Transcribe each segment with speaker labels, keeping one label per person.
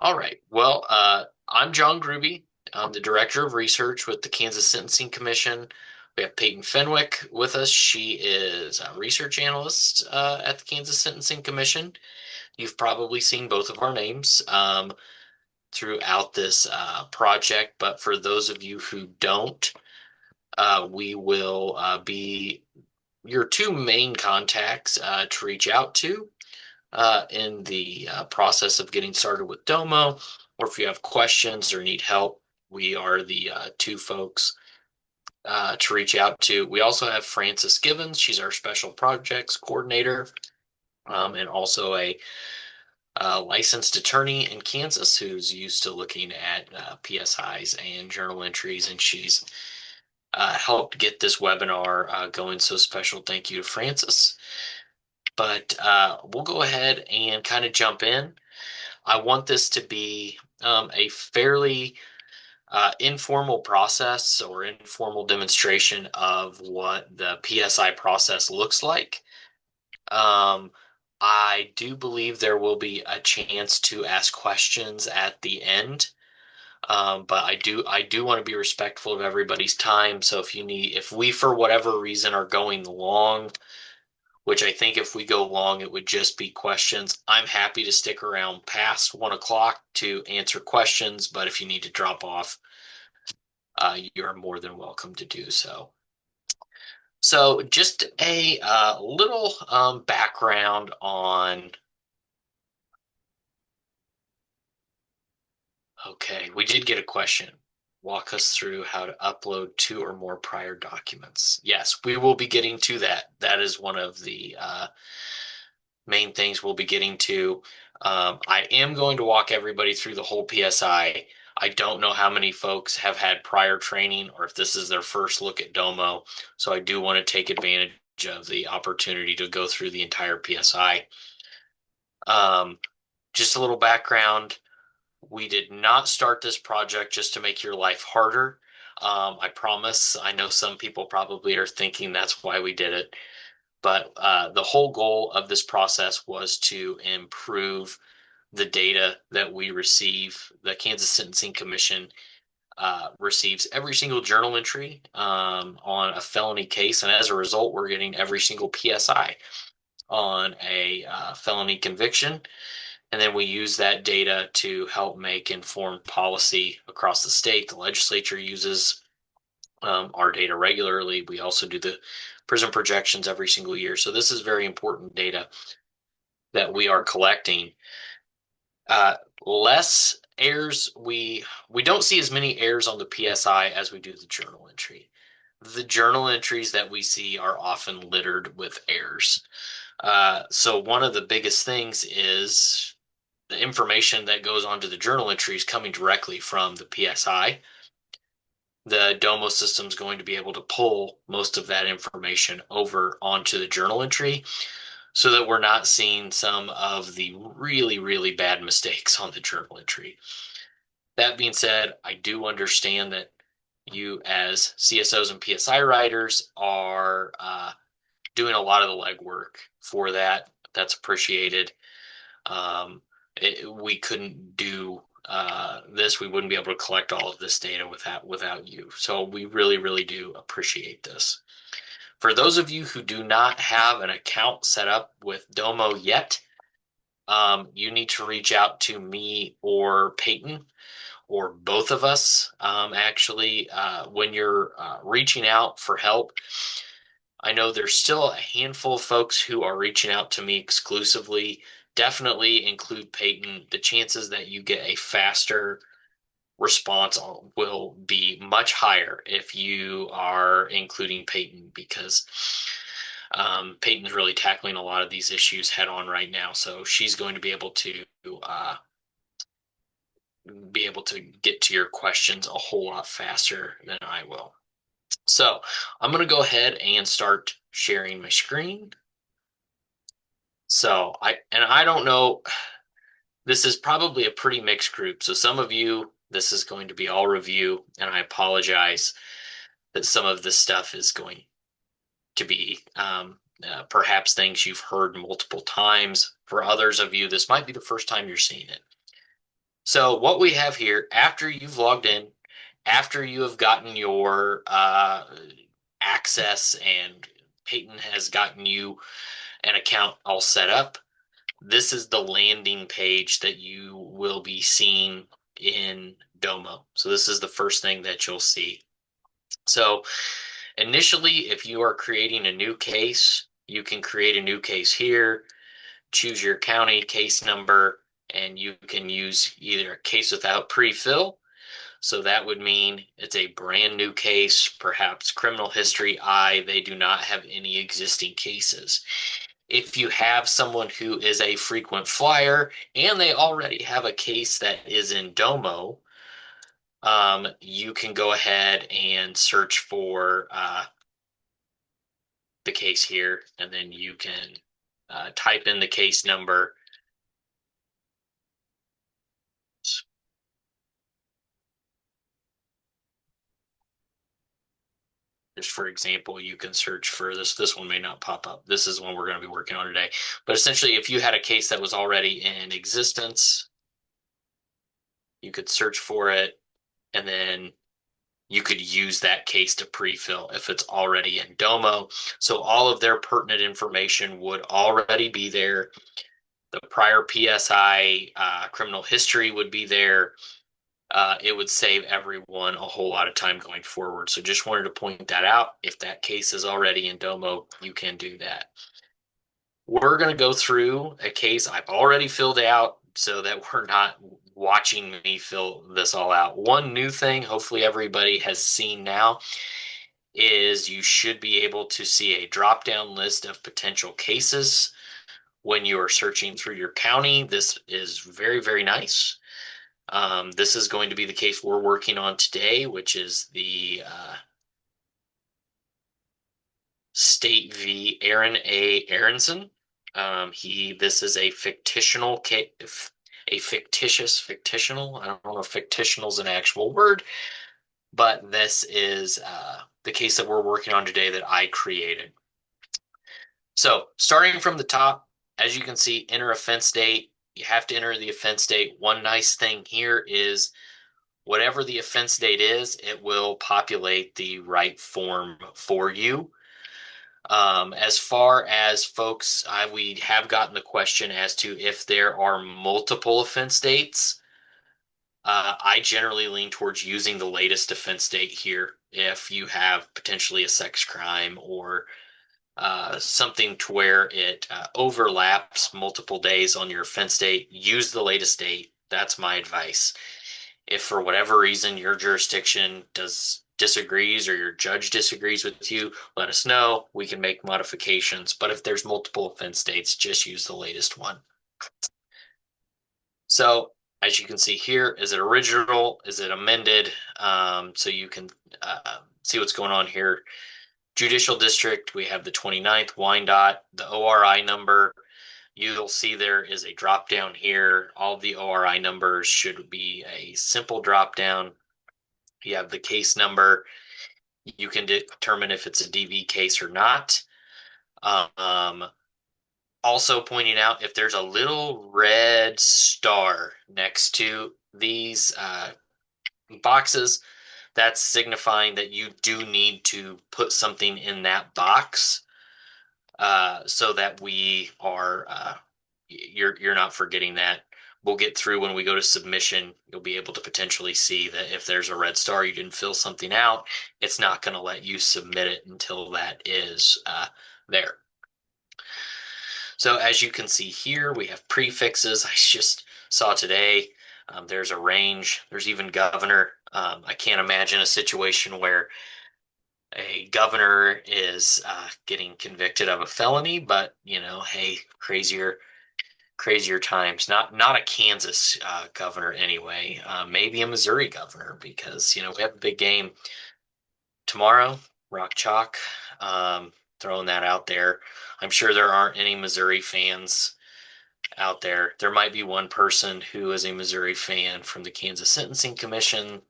Speaker 1: All right. Well, I'm John Gruby. I'm the Director of Research with the Kansas Sentencing Commission. We have Peyton Fenwick with us. She is a research analyst at the Kansas Sentencing Commission. You've probably seen both of our names throughout this project, but for those of you who don't, we will be your two main contacts to reach out to in the process of getting started with Domo, or if you have questions or need help, we are the two folks to reach out to. We also have Frances Givens. She's our special projects coordinator and also a licensed attorney in Kansas who's used to looking at PSIs and journal entries, and she's helped get this webinar going. So special thank you to Frances. But we'll go ahead and kind of jump in. I want this to be a fairly informal process or informal demonstration of what the PSI process looks like. Um, I do believe there will be a chance to ask questions at the end. But I do want to be respectful of everybody's time. So if we for whatever reason are going long, which I think if we go long, it would just be questions. I'm happy to stick around past 1 o'clock to answer questions, but if you need to drop off, you're more than welcome to do so. So just a little background on, okay, we did get a question. Walk us through how to upload two or more prior documents. Yes, we will be getting to that. That is one of the main things we'll be getting to. I am going to walk everybody through the whole PSI. I don't know how many folks have had prior training or if this is their first look at Domo. So I do want to take advantage of the opportunity to go through the entire PSI. Just a little background. We did not start this project just to make your life harder. I promise. I know some people probably are thinking that's why we did it. But the whole goal of this process was to improve the data that we receive. The Kansas Sentencing Commission receives every single journal entry on a felony case, and as a result, we're getting every single PSI on a felony conviction. And then we use that data to help make informed policy across the state. The legislature uses our data regularly. We also do the prison projections every single year. So this is very important data that we are collecting. Less errors, we don't see as many errors on the PSI as we do the journal entry. The journal entries that we see are often littered with errors. So one of the biggest things is the information that goes onto the journal entries coming directly from the PSI. The Domo system is going to be able to pull most of that information over onto the journal entry so that we're not seeing some of the really, really bad mistakes on the journal entry. That being said, I do understand that you as CSOs and PSI writers are doing a lot of the legwork for that. That's appreciated. We couldn't do this. We wouldn't be able to collect all of this data without you. So we really, really do appreciate this. For those of you who do not have an account set up with Domo yet, you need to reach out to me or Peyton or both of us. Actually, when you're reaching out for help, I know there's still a handful of folks who are reaching out to me exclusively. Definitely include Peyton. The chances that you get a faster response will be much higher if you are including Peyton because Peyton's really tackling a lot of these issues head on right now. So she's going to be able to get to your questions a whole lot faster than I will. So I'm going to go ahead and start sharing my screen. So I don't know, this is probably a pretty mixed group. So some of you, this is going to be all review, and I apologize that some of this stuff is going to be perhaps things you've heard multiple times. For others of you, this might be the first time you're seeing it. So what we have here, after you've logged in, after you have gotten your access and Peyton has gotten you an account all set up, this is the landing page that you will be seeing in Domo. So this is the first thing that you'll see. So initially, if you are creating a new case, you can create a new case here, choose your county case number, and you can use either a case without pre-fill. So that would mean it's a brand new case, perhaps criminal history I, they do not have any existing cases. If you have someone who is a frequent flyer and they already have a case that is in Domo, you can go ahead and search for the case here, and then you can type in the case number. Just for example, you can search for this. This one may not pop up. This is one we're going to be working on today. But essentially, if you had a case that was already in existence, you could search for it, and then you could use that case to pre-fill if it's already in Domo. So all of their pertinent information would already be there. The prior PSI criminal history would be there. It would save everyone a whole lot of time going forward. So just wanted to point that out. If that case is already in Domo, you can do that. We're going to go through a case I've already filled out so that we're not watching me fill this all out. One new thing, hopefully everybody has seen now, is you should be able to see a drop-down list of potential cases when you are searching through your county. This is very, very nice. This is going to be the case we're working on today, which is the State v. Aaron A. Aronson. This is a fictional case, a fictional. I don't know if fictional is an actual word, but this is the case that we're working on today that I created. So starting from the top, as you can see, enter offense date. You have to enter the offense date. One nice thing here is whatever the offense date is, it will populate the right form for you. As far as folks, we have gotten the question as to if there are multiple offense dates. I generally lean towards using the latest offense date here. If you have potentially a sex crime or something to where it overlaps multiple days on your offense date, use the latest date. That's my advice. If for whatever reason your jurisdiction disagrees or your judge disagrees with you, let us know. We can make modifications. But if there's multiple offense dates, just use the latest one. So as you can see here, is it original? Is it amended? So you can see what's going on here. Judicial District, we have the 29th, Wyandotte, the ORI number. You'll see there is a drop down here. All of the ORI numbers should be a simple drop down. You have the case number. You can determine if it's a DV case or not. Also pointing out, if there's a little red star next to these boxes, that's signifying that you do need to put something in that box so that we are you're not forgetting that. We'll get through when we go to submission. You'll be able to potentially see that if there's a red star, you didn't fill something out, it's not going to let you submit it until that is there. So as you can see here, we have prefixes. I just saw today there's a range. There's even governor. I can't imagine a situation where a governor is getting convicted of a felony, but hey, crazier times. Not a Kansas governor anyway. Maybe a Missouri governor because we have a big game tomorrow. Rock Chalk. Throwing that out there. I'm sure there aren't any Missouri fans out there. There might be one person who is a Missouri fan from the Kansas Sentencing Commission.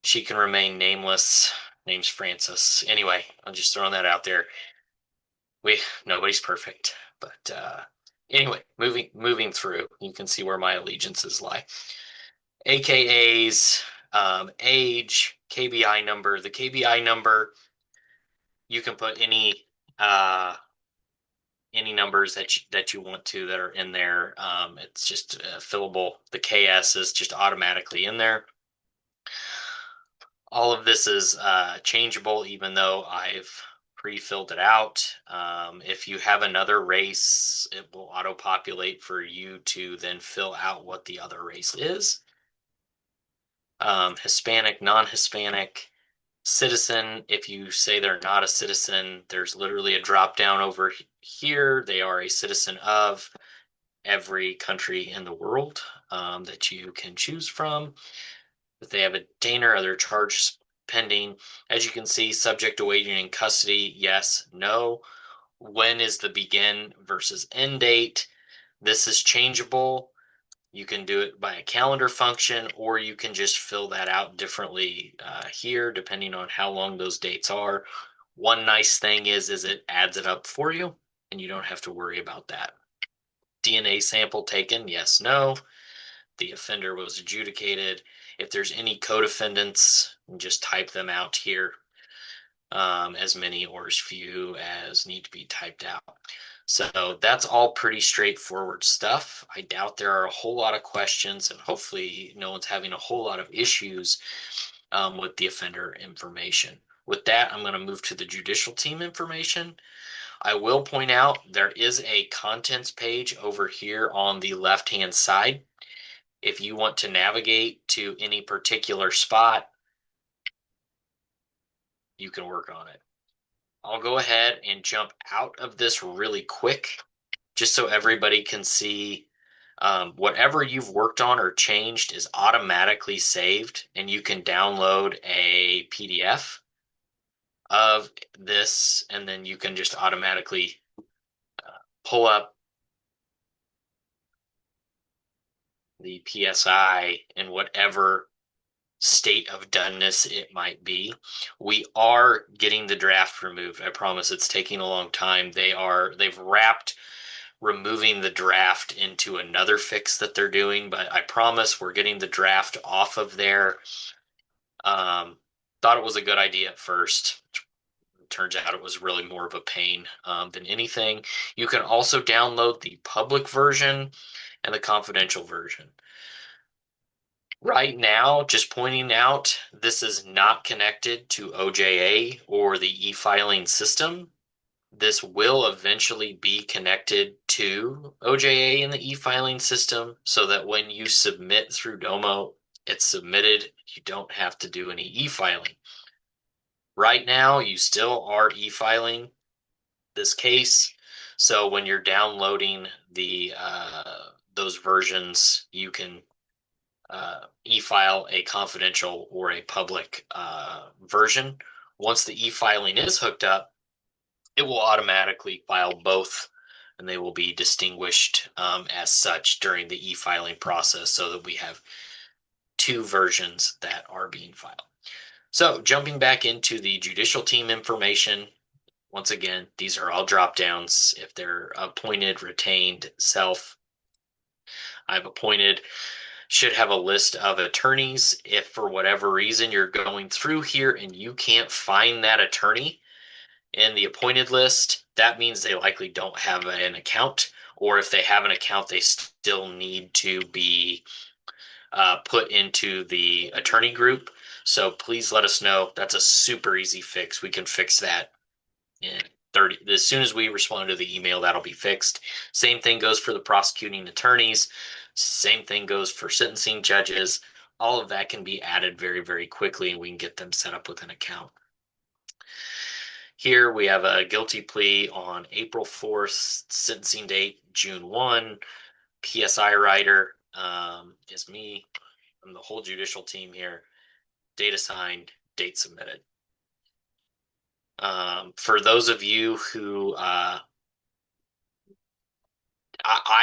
Speaker 1: She can remain nameless. Name's Francis. Anyway, I'm just throwing that out there. Nobody's perfect, but Anyway, moving through, you can see where my allegiances lie. AKAs, age, KBI number. The KBI number, you can put any numbers that you want to that are in there. It's just fillable. The KS is just automatically in there. All of this is changeable, even though I've pre-filled it out. If you have another race, it will auto-populate for you to then fill out what the other race is. Hispanic, non-Hispanic, citizen. If you say they're not a citizen, there's literally a drop down over here. They are a citizen of every country in the world that you can choose from. If they have a detainer or other charges pending, as you can see, subject to waiting in custody, yes, no. When is the begin versus end date? This is changeable. You can do it by a calendar function, or you can just fill that out differently here, depending on how long those dates are. One nice thing is it adds it up for you, and you don't have to worry about that. DNA sample taken, yes, no. The offender was adjudicated. If there's any co-defendants, just type them out here, as many or as few as need to be typed out. So that's all pretty straightforward stuff. I doubt there are a whole lot of questions, and hopefully no one's having a whole lot of issues with the offender information. With that, I'm going to move to the judicial team information. I will point out there is a contents page over here on the left-hand side. If you want to navigate to any particular spot, you can work on it. I'll go ahead and jump out of this really quick, just so everybody can see whatever you've worked on or changed is automatically saved, and you can download a PDF of this, and then you can just automatically pull up the PSI in whatever state of doneness it might be. We are getting the draft removed. I promise it's taking a long time. They've wrapped removing the draft into another fix that they're doing, but I promise we're getting the draft off of there. Thought it was a good idea at first. Turns out it was really more of a pain than anything. You can also download the public version and the confidential version. Right now, just pointing out, this is not connected to OJA or the e-filing system. This will eventually be connected to OJA in the e-filing system so that when you submit through Domo, it's submitted. You don't have to do any e-filing. Right now, you still are e-filing this case. So when you're downloading those versions, you can e-file a confidential or a public version. Once the e-filing is hooked up, it will automatically file both, and they will be distinguished as such during the e-filing process so that we have two versions that are being filed. So jumping back into the judicial team information, once again, these are all drop downs. If they're appointed, retained, self, I've appointed, should have a list of attorneys. If for whatever reason you're going through here and you can't find that attorney in the appointed list, that means they likely don't have an account, or if they have an account, they still need to be put into the attorney group. So please let us know. That's a super easy fix. We can fix that in 30. As soon as we respond to the email, that'll be fixed. Same thing goes for the prosecuting attorneys. Same thing goes for sentencing judges. All of that can be added very, very quickly, and we can get them set up with an account. Here we have a guilty plea on April 4th, sentencing date June 1. PSI writer is me. I'm the whole judicial team here. Date assigned, date submitted. For those of you who I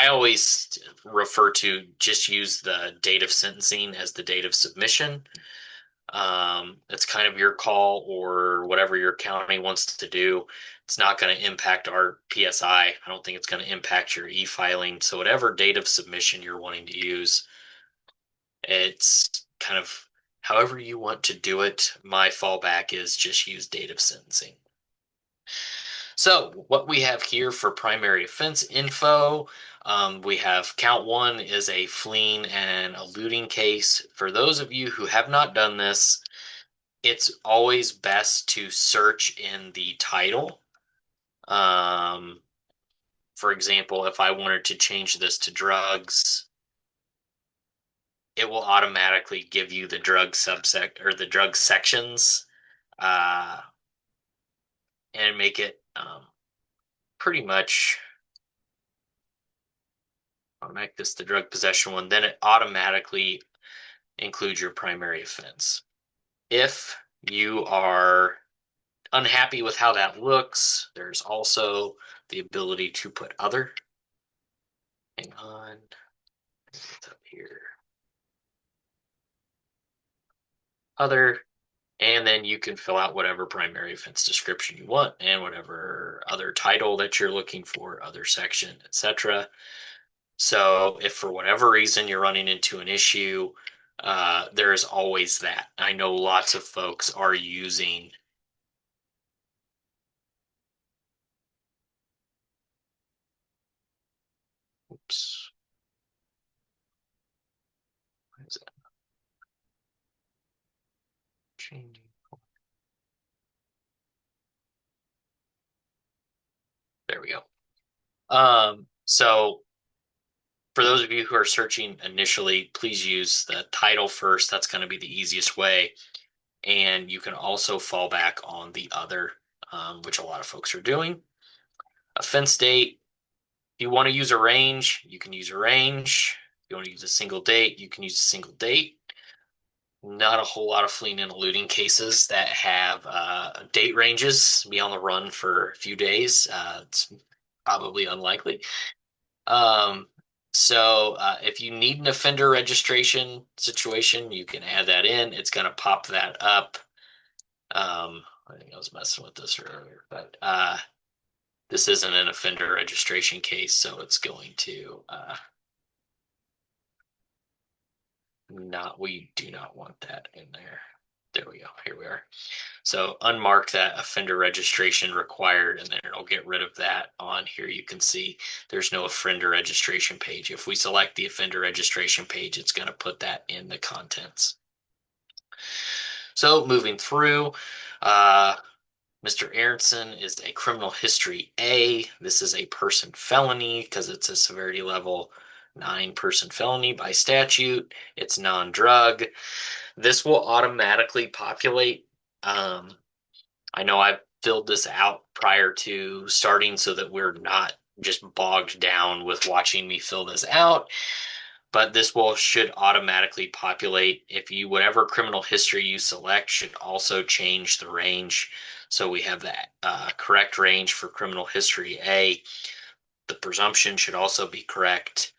Speaker 1: always refer to just use the date of sentencing as the date of submission. It's kind of your call or whatever your county wants to do. It's not going to impact our PSI. I don't think it's going to impact your e-filing. So whatever date of submission you're wanting to use, it's kind of however you want to do it. My fallback is just use date of sentencing. So what we have here for primary offense info, we have count one is a fleeing and eluding case. For those of you who have not done this, it's always best to search in the title. For example, if I wanted to change this to drugs, it will automatically give you the drug subsect or the drug sections, uh, and make it pretty much. I'll make this the drug possession one. Then it automatically includes your primary offense. If you are unhappy with how that looks, there's also the ability to put other. Hang on. What's up here? Other. And then you can fill out whatever primary offense description you want and whatever other title that you're looking for, other section, etc. So if for whatever reason you're running into an issue, there is always that. I know lots of folks are using oops. What is that? Changing. There we go. So for those of you who are searching initially, please use the title first. That's going to be the easiest way. And you can also fall back on the other, which a lot of folks are doing. Offense date. If you want to use a range, you can use a range. If you want to use a single date, you can use a single date. Not a whole lot of fleeing and eluding cases that have date ranges. Be on the run for a few days. It's probably unlikely. So if you need an offender registration situation, you can add that in. It's going to pop that up. I think I was messing with this earlier, but this isn't an offender registration case, so it's going to we do not want that in there. There we go. Here we are. So unmark that offender registration required, and then it'll get rid of that. On here, you can see there's no offender registration page. If we select the offender registration page, it's going to put that in the contents. So moving through, Mr. Aronson is a criminal history A. This is a person felony because it's a severity level 9 person felony by statute. It's non-drug. This will automatically populate. I know I filled this out prior to starting so that we're not just bogged down with watching me fill this out. But this should automatically populate. If you whatever criminal history you select should also change the range. So we have that correct range for criminal history A. The presumption should also be correct.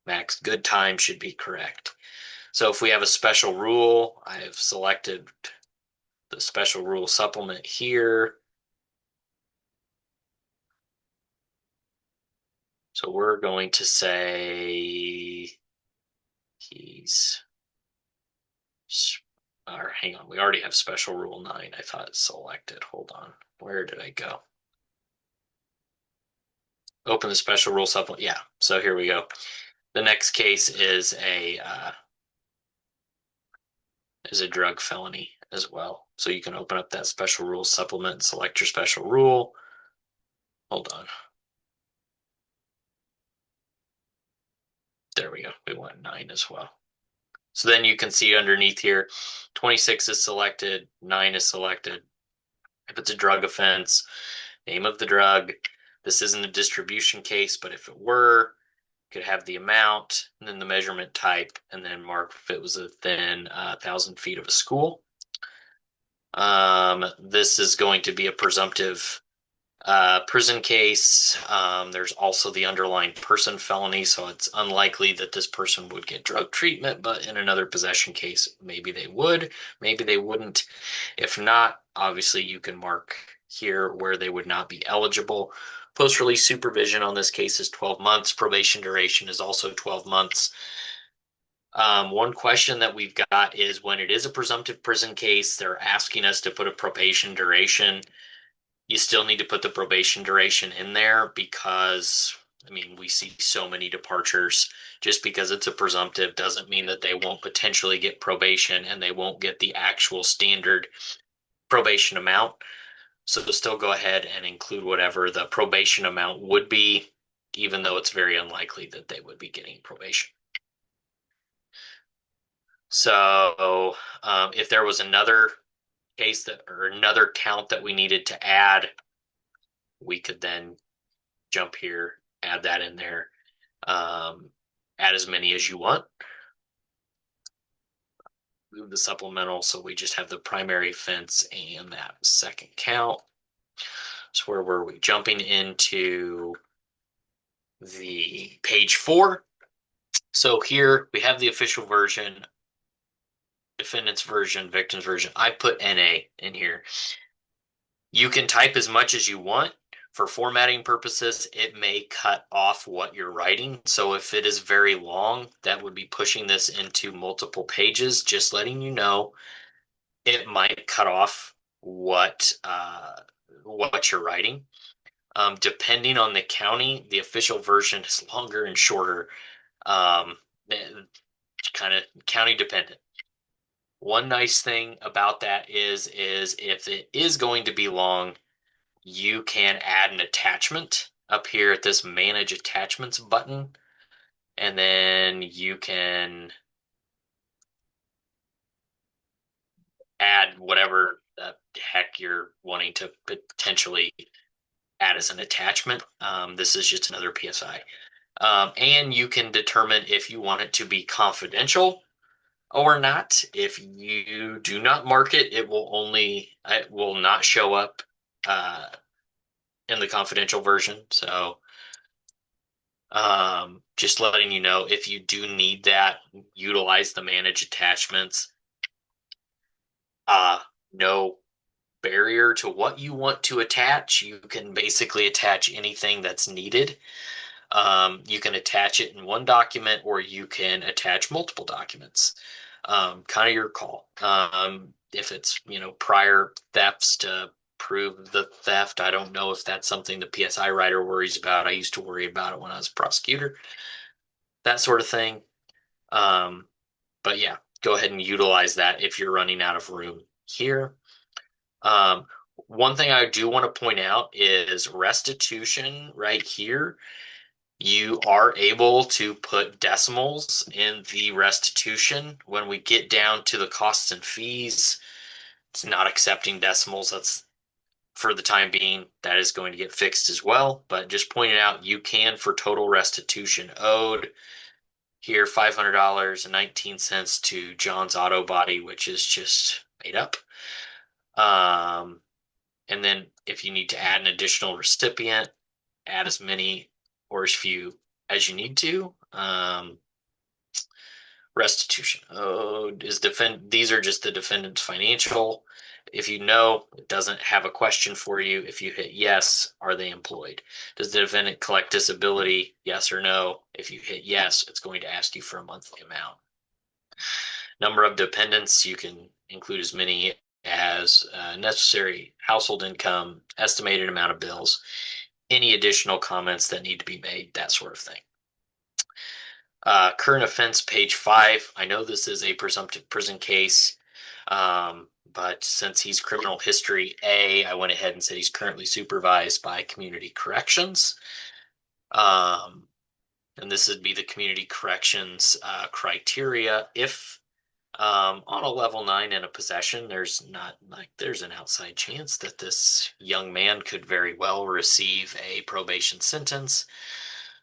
Speaker 1: Max good time should be correct. So if we have a special rule, I have selected the special rule supplement here. So we're going to say he's, or hang on, we already have special rule 9. I thought it's selected. Hold on. Where did I go? Open the special rule supplement. Yeah, so here we go. The next case is a drug felony as well. So you can open up that special rule supplement and select your special rule. Hold on. There we go. We want 9 as well. So then you can see underneath here, 26 is selected, 9 is selected. If it's a drug offense, name of the drug. This isn't a distribution case, but if it were, could have the amount and then the measurement type, and then mark if it was within 1,000 feet of a school. This is going to be a presumptive prison case. There's also the underlying person felony, so it's unlikely that this person would get drug treatment, but in another possession case, maybe they would, maybe they wouldn't. If not, obviously you can mark here where they would not be eligible. Post-release supervision on this case is 12 months. Probation duration is also 12 months. One question that we've got is when it is a presumptive prison case, they're asking us to put a probation duration. You still need to put the probation duration in there because, I mean, we see so many departures. Just because it's a presumptive doesn't mean that they won't potentially get probation and they won't get the actual standard probation amount. So they'll still go ahead and include whatever the probation amount would be, even though it's very unlikely that they would be getting probation. So if there was another case that or another count that we needed to add, we could then jump here, add that in there, add as many as you want. Move the supplemental so we just have the primary offense and that second count. So where were we? Jumping into the page 4. So here we have the official version, defendant's version, victim's version. I put NA in here. You can type as much as you want. For formatting purposes, it may cut off what you're writing. So if it is very long, that would be pushing this into multiple pages. Just letting you know, it might cut off what you're writing. Depending on the county, the official version is longer and shorter. Kind of county dependent. One nice thing about that is if it is going to be long, you can add an attachment up here at this Manage Attachments button, and then you can add whatever the heck you're wanting to potentially add as an attachment. This is just another PSI. And you can determine if you want it to be confidential or not. If you do not mark it, it will not show up in the confidential version. So just letting you know, if you do need that, utilize the manage attachments. No barrier to what you want to attach. You can basically attach anything that's needed. You can attach it in one document or you can attach multiple documents. Kind of your call. If it's, prior thefts to prove the theft, I don't know if that's something the PSI writer worries about. I used to worry about it when I was a prosecutor, that sort of thing. But yeah, go ahead and utilize that if you're running out of room here. One thing I do want to point out is restitution right here. You are able to put decimals in the restitution. When we get down to the costs and fees, it's not accepting decimals. That's for the time being, that is going to get fixed as well. But just pointing out, you can for total restitution owed here $500.19 to John's Auto Body, which is just made up. And then if you need to add an additional recipient, add as many or as few as you need to. Restitution owed is these are just the defendant's financial. If you know, it doesn't have a question for you. If you hit yes, are they employed? Does the defendant collect disability? Yes or no? If you hit yes, it's going to ask you for a monthly amount. Number of dependents, you can include as many as necessary household income, estimated amount of bills, any additional comments that need to be made, that sort of thing. Current offense, page 5. I know this is a presumptive prison case, but since he's criminal history A, I went ahead and said he's currently supervised by community corrections. And this would be the community corrections criteria. If on a level 9 in a possession, there's an outside chance that this young man could very well receive a probation sentence.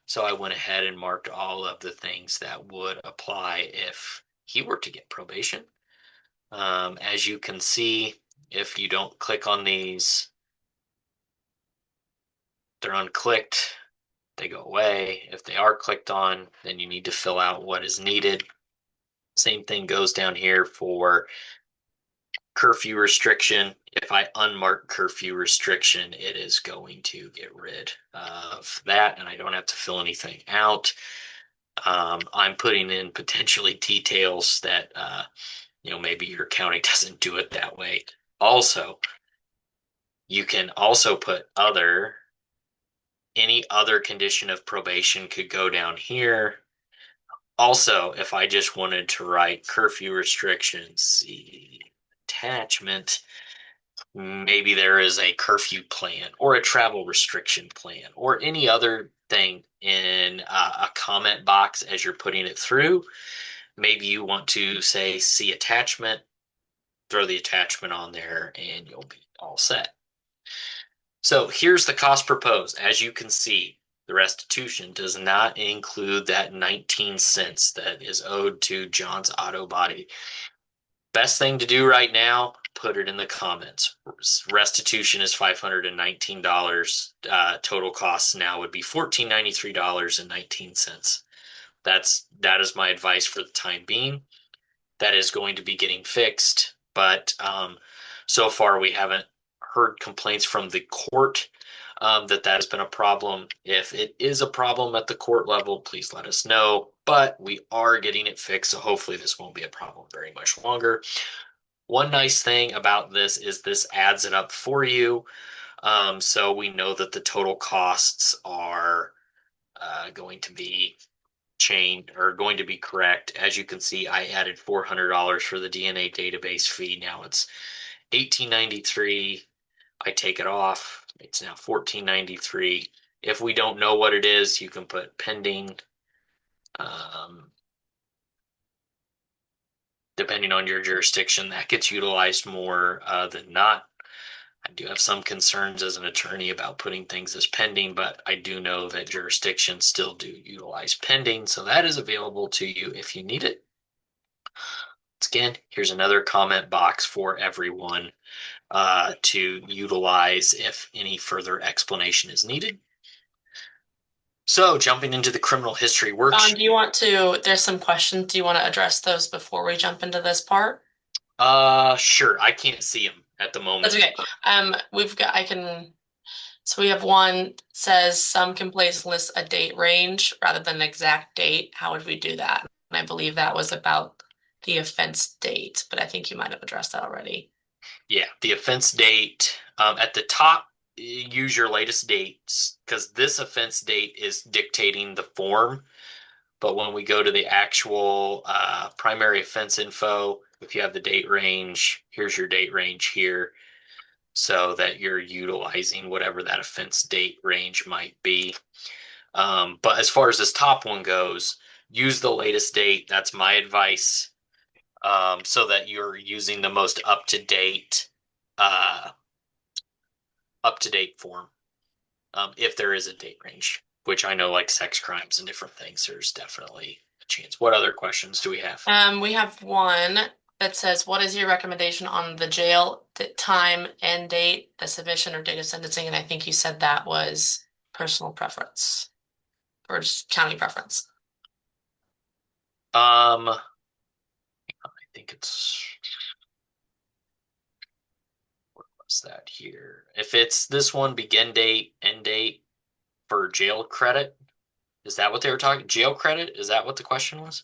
Speaker 1: So I went ahead and marked all of the things that would apply if he were to get probation. As you can see, if you don't click on these, they're unclicked, they go away. If they are clicked on, then you need to fill out what is needed. Same thing goes down here for curfew restriction. If I unmark curfew restriction, it is going to get rid of that, and I don't have to fill anything out. I'm putting in potentially details that maybe your county doesn't do it that way. Also, you can also put any other condition of probation could go down here. Also, if I just wanted to write curfew restrictions, see attachment, maybe there is a curfew plan or a travel restriction plan or any other thing in a comment box as you're putting it through. Maybe you want to say see attachment, throw the attachment on there, and you'll be all set. So here's the cost proposed. As you can see, the restitution does not include that 19 cents that is owed to John's Auto Body. Best thing to do right now, put it in the comments. Restitution is $519. Total costs now would be $1,493.19. That is my advice for the time being. That is going to be getting fixed, but so far we haven't heard complaints from the court that has been a problem. If it is a problem at the court level, please let us know. But we are getting it fixed, so hopefully this won't be a problem very much longer. One nice thing about this is this adds it up for you. So we know that the total costs are going to be going to be correct. As you can see, I added $400 for the DNA database fee. Now it's $1,893. I take it off. It's now $1,493. If we don't know what it is, you can put pending. Depending on your jurisdiction, that gets utilized more than not. I do have some concerns as an attorney about putting things as pending, but I do know that jurisdictions still do utilize pending, so that is available to you if you need it. Once again, here's another comment box for everyone to utilize if any further explanation is needed. So jumping into the criminal history worksheet.
Speaker 2: There's some questions. Do you want to address those before we jump into this part?
Speaker 1: Sure. I can't see them at the
Speaker 2: That's
Speaker 1: moment.
Speaker 2: okay. So we have one says some complaints list a date range rather than an exact date. How would we do that? And I believe that was about the offense date, but I think you might have addressed that already.
Speaker 1: Yeah, the offense date. At the top, use your latest dates because this offense date is dictating the form. But when we go to the actual primary offense info, if you have the date range, here's your date range here so that you're utilizing whatever that offense date range might be. But as far as this top one goes, use the latest date. That's my advice, so that you're using the most uh, up-to-date form. If there is a date range, which I know like sex crimes and different things, there's definitely a chance. What other questions do we have?
Speaker 2: We have one that says, "What is your recommendation on the jail time and date, the submission or date of sentencing?" And I think you said that was personal preference or just county preference.
Speaker 1: I think it's what's that here? If it's this one, begin date, end date for jail credit, is that what they were talking? Jail credit? Is that what the question was?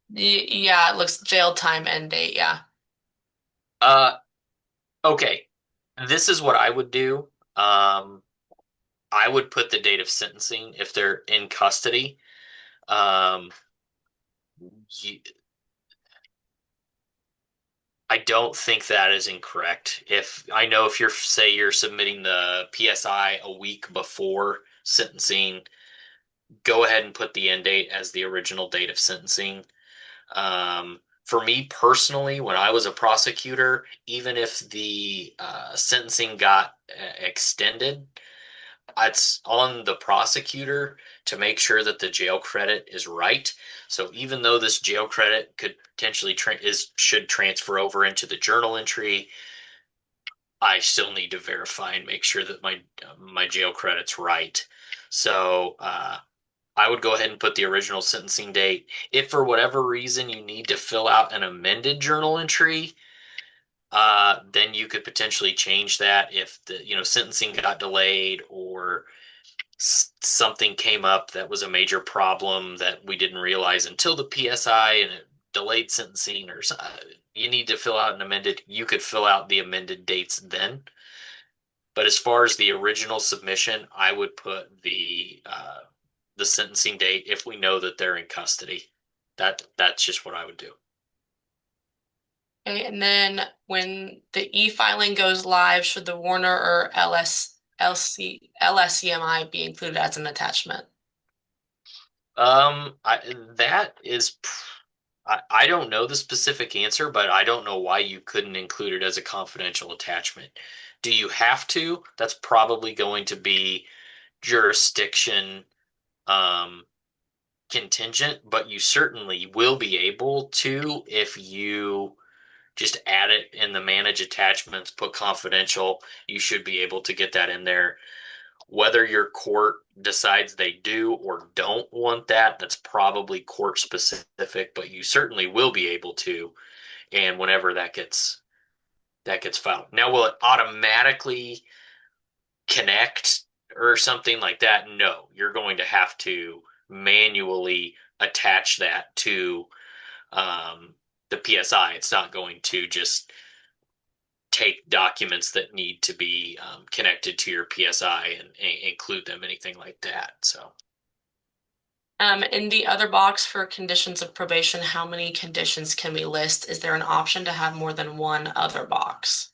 Speaker 2: Yeah, it looks jail time and date. Yeah.
Speaker 1: Uh, okay. This is what I would do. I would put the date of sentencing if they're in custody. Um, I don't think that is incorrect. If I know if you're submitting the PSI a week before sentencing, go ahead and put the end date as the original date of sentencing. For me personally, when I was a prosecutor, even if the sentencing got extended, it's on the prosecutor to make sure that the jail credit is right. So even though this jail credit could potentially should transfer over into the journal entry, I still need to verify and make sure that my jail credit's right. So I would go ahead and put the original sentencing date. If for whatever reason you need to fill out an amended journal entry, then you could potentially change that if the sentencing got delayed or something came up that was a major problem that we didn't realize until the PSI and it delayed sentencing or you need to fill out an amended. You could fill out the amended dates then. But as far as the original submission, I would put the sentencing date if we know that they're in custody. That's just what I would do.
Speaker 2: Okay, and then when the e-filing goes live, should the Warner or LSCMI be included as an attachment?
Speaker 1: That is, I don't know the specific answer, but I don't know why you couldn't include it as a confidential attachment. Do you have to? That's probably going to be jurisdiction um, contingent, but you certainly will be able to if you just add it in the manage attachments, put confidential. You should be able to get that in there. Whether your court decides they do or don't want that, that's probably court specific, but you certainly will be able to. And whenever that gets filed. Now, will it automatically connect or something like that? No, you're going to have to manually attach that to the PSI. It's not going to just take documents that need to be connected to your PSI and include them, anything like that. So,
Speaker 2: In the other box for conditions of probation, how many conditions can we list? Is there an option to have more than one other box?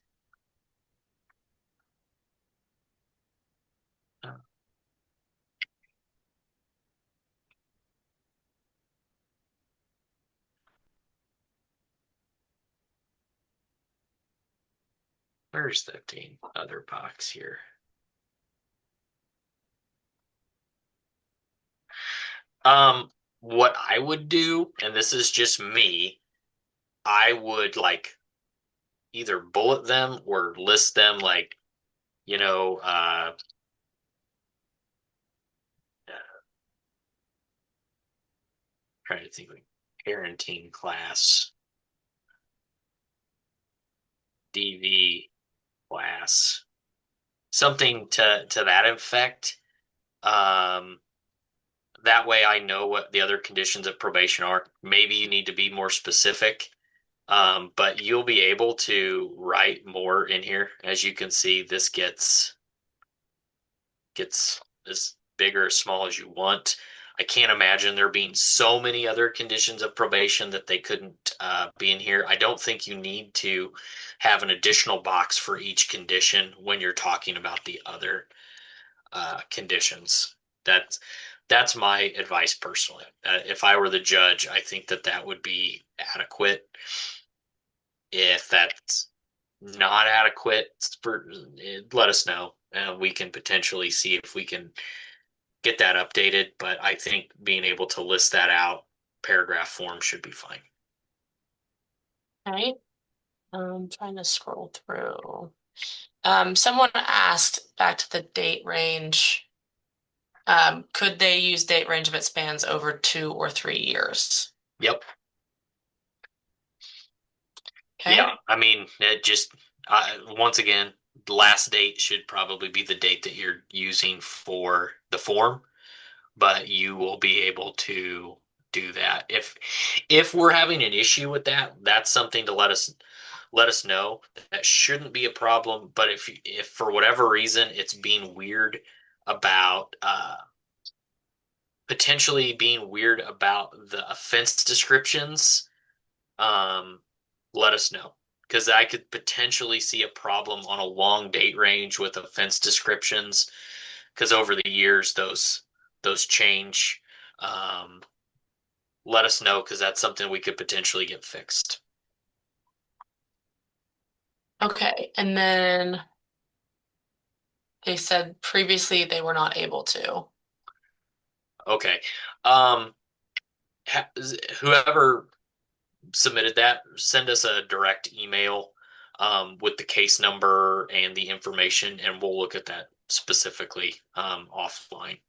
Speaker 1: where's the other box here? What I would do, and this is just me, I would like either bullet them or list them like, you know, trying to think like parenting class, DV class, something to that effect. Um, that way I know what the other conditions of probation are. Maybe you need to be more specific. But you'll be able to write more in here. As you can see, this gets as big or as small as you want. I can't imagine there being so many other conditions of probation that they couldn't be in here. I don't think you need to have an additional box for each condition when you're talking about the other conditions. That's that's my advice personally. If I were the judge, I think that would be adequate. If that's not adequate, let us know. We can potentially see if we can get that updated. But I think being able to list that out paragraph form should be fine.
Speaker 2: All right. I'm trying to scroll through. Someone asked back to the date range. Could they use date range if it spans over 2 or 3 years?
Speaker 1: Yep.
Speaker 2: Okay.
Speaker 1: Yeah. I mean, it just once again, the last date should probably be the date that you're using for the form, but you will be able to do that. If we're having an issue with that, that's something to let us know. That shouldn't be a problem. But if for whatever reason it's being weird about potentially being weird about the offense descriptions, um, let us know. Because I could potentially see a problem on a long date range with offense descriptions. Because over the years, those change. Um, Let us know because that's something we could potentially get fixed.
Speaker 2: Okay. And then they said previously they were not able to.
Speaker 1: Okay. Um, Whoever submitted that, send us a direct email with the case number and the information, and we'll look at that specifically offline.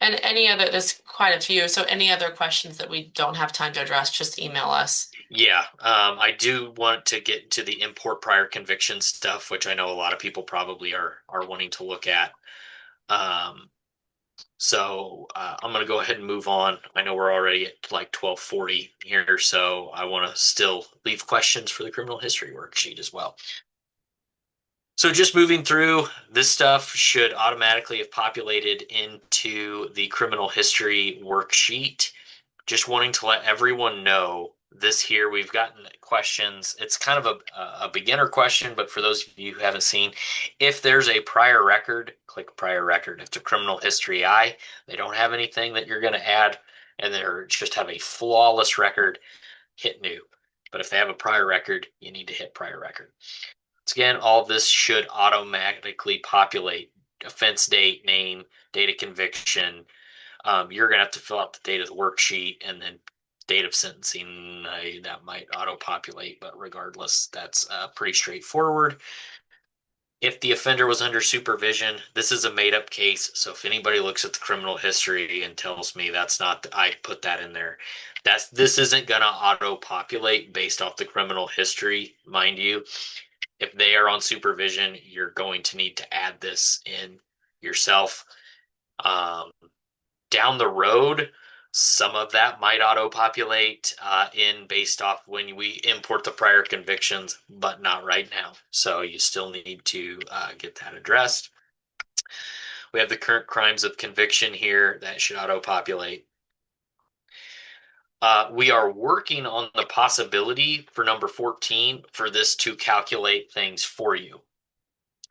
Speaker 2: And any other, there's quite a few. So any other questions that we don't have time to address, just email us.
Speaker 1: Yeah, I do want to get to the import prior conviction stuff, which I know a lot of people probably are wanting to look at. Um, I'm going to go ahead and move on. I know we're already at like 12:40 here, so I want to still leave questions for the criminal history worksheet as well. So just moving through, this stuff should automatically have populated into the criminal history worksheet. Just wanting to let everyone know this here, we've gotten questions. It's kind of a beginner question, but for those of you who haven't seen, if there's a prior record, click prior record. If it's a criminal history they don't have anything that you're going to add, and they just have a flawless record, hit new. But if they have a prior record, you need to hit prior record. Once again, all of this should automatically populate offense date, name, date of conviction. You're going to have to fill out the date of the worksheet and then date of sentencing. That might auto-populate, but regardless, that's pretty straightforward. If the offender was under supervision, this is a made-up case. So if anybody looks at the criminal history and tells me that's not, I put that in there. This isn't going to auto-populate based off the criminal history, mind you. If they are on supervision, you're going to need to add this in yourself. Um, Down the road, some of that might auto-populate in based off when we import the prior convictions, but not right now. So you still need to get that addressed. We have the current crimes of conviction here that should auto-populate. We are working on the possibility for number 14 for this to calculate things for you.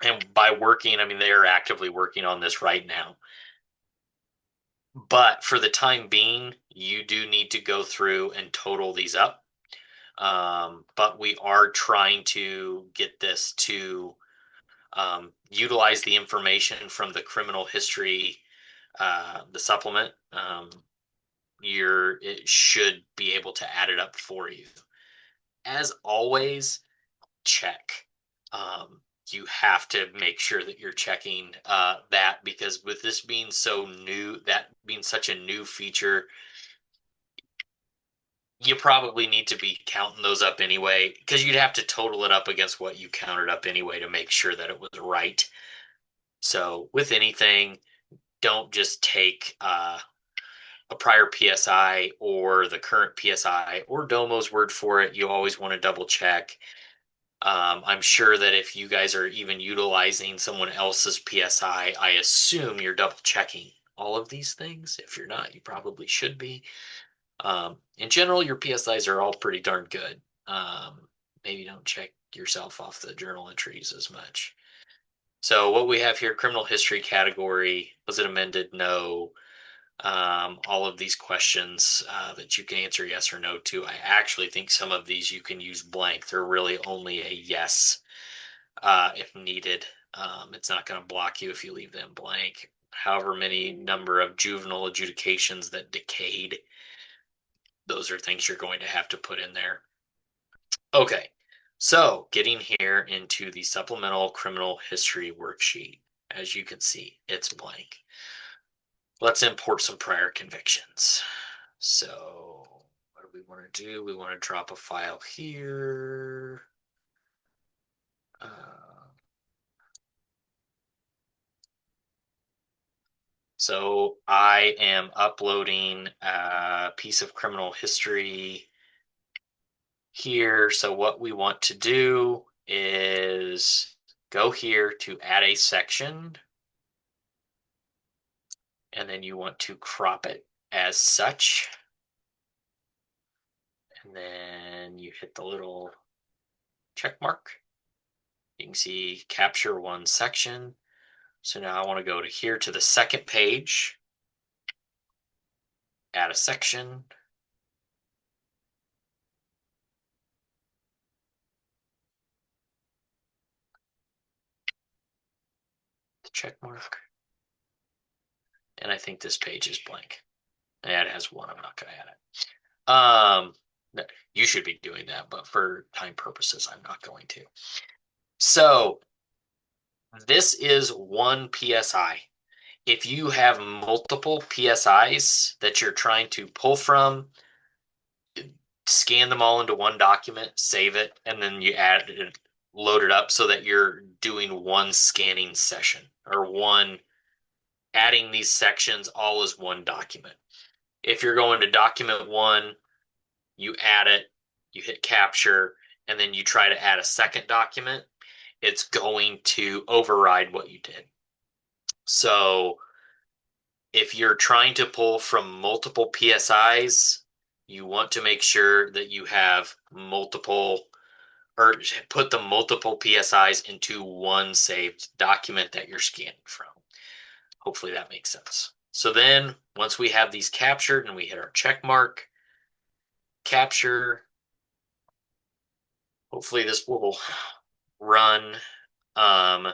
Speaker 1: And by working, I mean they are actively working on this right now. But for the time being, you do need to go through and total these up. But we are trying to get this to utilize the information from the criminal history, the supplement. It should be able to add it up for you. As always, check. You have to make sure that you're checking that because with this being so new, that being such a new feature, you probably need to be counting those up anyway because you'd have to total it up against what you counted up anyway to make sure that it was right. So with anything, don't just take a prior PSI or the current PSI or Domo's word for it. You always want to double check. I'm sure that if you guys are even utilizing someone else's PSI, I assume you're double checking all of these things. If you're not, you probably should be. In general, your PSIs are all pretty darn good. Maybe don't check yourself off the journal entries as much. So what we have here, criminal history category, was it amended? No. All of these questions that you can answer yes or no to. I actually think some of these you can use blank. They're really only a yes if needed. It's not going to block you if you leave them blank. However many number of juvenile adjudications that decayed, those are things you're going to have to put in there. Okay, so getting here into the supplemental criminal history worksheet. As you can see, it's blank. Let's import some prior convictions. So what do we want to do? We want to drop a file here. So I am uploading a piece of criminal history here. So what we want to do is go here to add a section, and then you want to crop it as such. And then you hit the little check mark. You can see capture one section. So now I want to go to here to the second page, add a section. The check mark. And I think this page is blank. Yeah, it has one. I'm not going to add it. You should be doing that, but for time purposes, I'm not going to. So this is one PSI. If you have multiple PSIs that you're trying to pull from, scan them all into one document, save it, and then you add it, load it up so that you're doing one scanning session or one adding these sections all as one document. If you're going to document one, you add it, you hit capture, and then you try to add a second document, it's going to override what you did. So if you're trying to pull from multiple PSIs, you want to make sure that you have multiple or put the multiple PSIs into one saved document that you're scanning from. Hopefully that makes sense. So then once we have these captured and we hit our check mark, capture, hopefully this will run. Um,